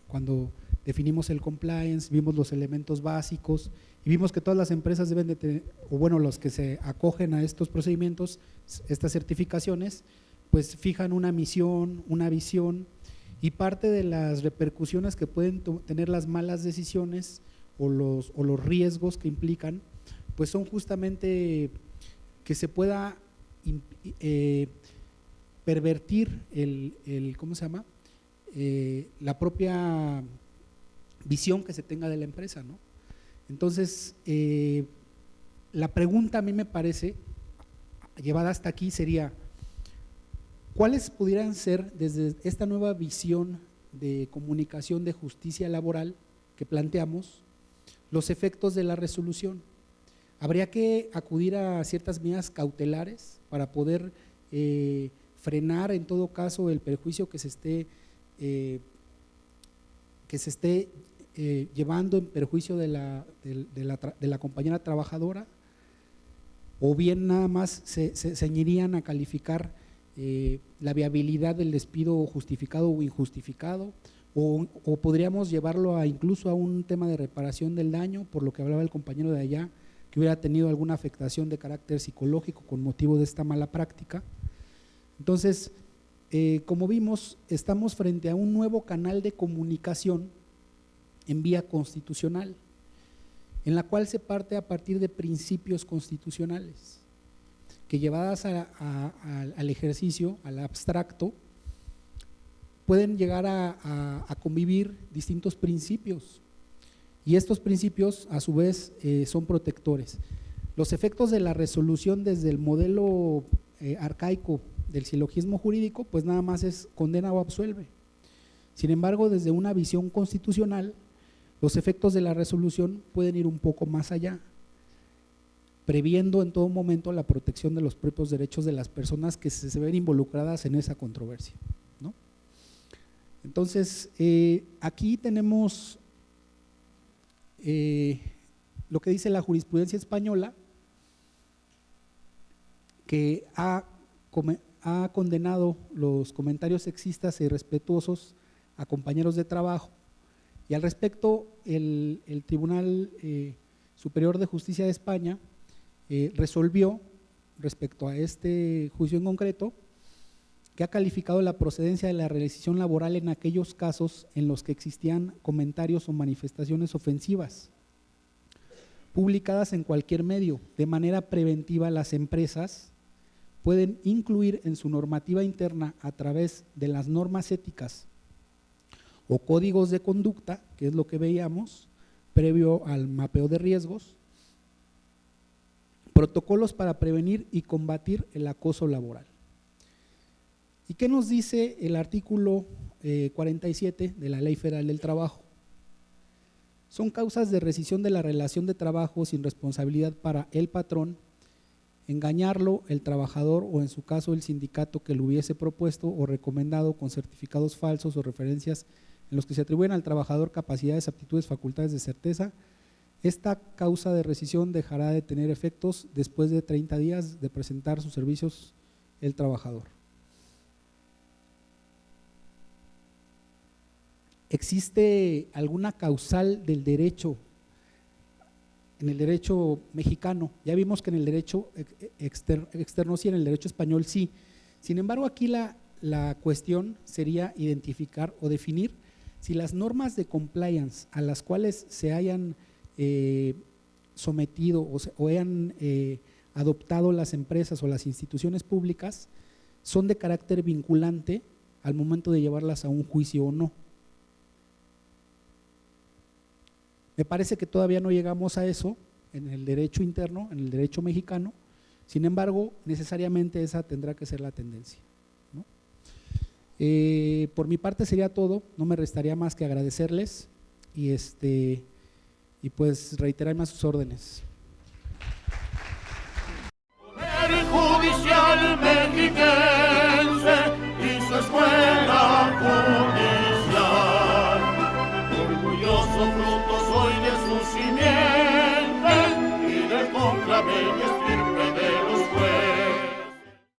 cuando definimos el compliance, vimos los elementos básicos y vimos que todas las empresas deben de tener, o bueno, los que se acogen a estos procedimientos, estas certificaciones, pues fijan una misión, una visión, y parte de las repercusiones que pueden tener las malas decisiones o los riesgos que implican, pues son justamente que se pueda pervertir ¿cómo se llama? La propia visión que se tenga de la empresa, ¿no? Entonces, la pregunta a mí me parece, llevada hasta aquí, sería, ¿cuáles pudieran ser desde esta nueva visión de comunicación de justicia laboral que planteamos los efectos de la resolución? ¿Habría que acudir a ciertas medidas cautelares para poder frenar en todo caso el perjuicio que se esté llevando en perjuicio de la compañera trabajadora? ¿O bien nada más se ceñirían a calificar la viabilidad del despido justificado o injustificado? ¿O podríamos llevarlo incluso a un tema de reparación del daño, por lo que hablaba el compañero de allá, que hubiera tenido alguna afectación de carácter psicológico con motivo de esta mala práctica? Entonces, como vimos, estamos frente a un nuevo canal de comunicación en vía constitucional, en la cual se parte a partir de principios constitucionales, que llevadas al ejercicio, al abstracto, pueden llegar a convivir distintos principios, y estos principios a su vez son protectores. Los efectos de la resolución desde el modelo arcaico del silogismo jurídico, pues nada más es condena o absuelve. Sin embargo, desde una visión constitucional, los efectos de la resolución pueden ir un poco más allá, previendo en todo momento la protección de los propios derechos de las personas que se ven involucradas en esa controversia, ¿no? Entonces, aquí tenemos lo que dice la jurisprudencia española, que ha condenado los comentarios sexistas e irrespetuosos a compañeros de trabajo, y al respecto el Tribunal Superior de Justicia de España resolvió respecto a este juicio en concreto que ha calificado la procedencia de la rescisión laboral en aquellos casos en los que existían comentarios o manifestaciones ofensivas publicadas en cualquier medio. De manera preventiva, las empresas pueden incluir en su normativa interna, a través de las normas éticas o códigos de conducta, que es lo que veíamos previo al mapeo de riesgos, protocolos para prevenir y combatir el acoso laboral. ¿Y qué nos dice el artículo 47 de la Ley Federal del Trabajo? Son causas de rescisión de la relación de trabajo sin responsabilidad para el patrón, engañarlo, el trabajador o en su caso el sindicato que lo hubiese propuesto o recomendado con certificados falsos o referencias en los que se atribuyen al trabajador capacidades, aptitudes, facultades de certeza. Esta causa de rescisión dejará de tener efectos después de 30 días de presentar sus servicios el trabajador. ¿Existe alguna causal del derecho, en el derecho mexicano? Ya vimos que en el derecho externo sí, en el derecho español sí. Sin embargo, aquí la cuestión sería identificar o definir si las normas de compliance a las cuales se hayan sometido o hayan adoptado las empresas o las instituciones públicas son de carácter vinculante al momento de llevarlas a un juicio o no. Me parece que todavía no llegamos a eso en el derecho interno, en el derecho mexicano. Sin embargo, necesariamente esa tendrá que ser la tendencia, ¿no? Por mi parte sería todo, no me restaría más que agradecerles y pues reiterarme a sus órdenes. Poder judicial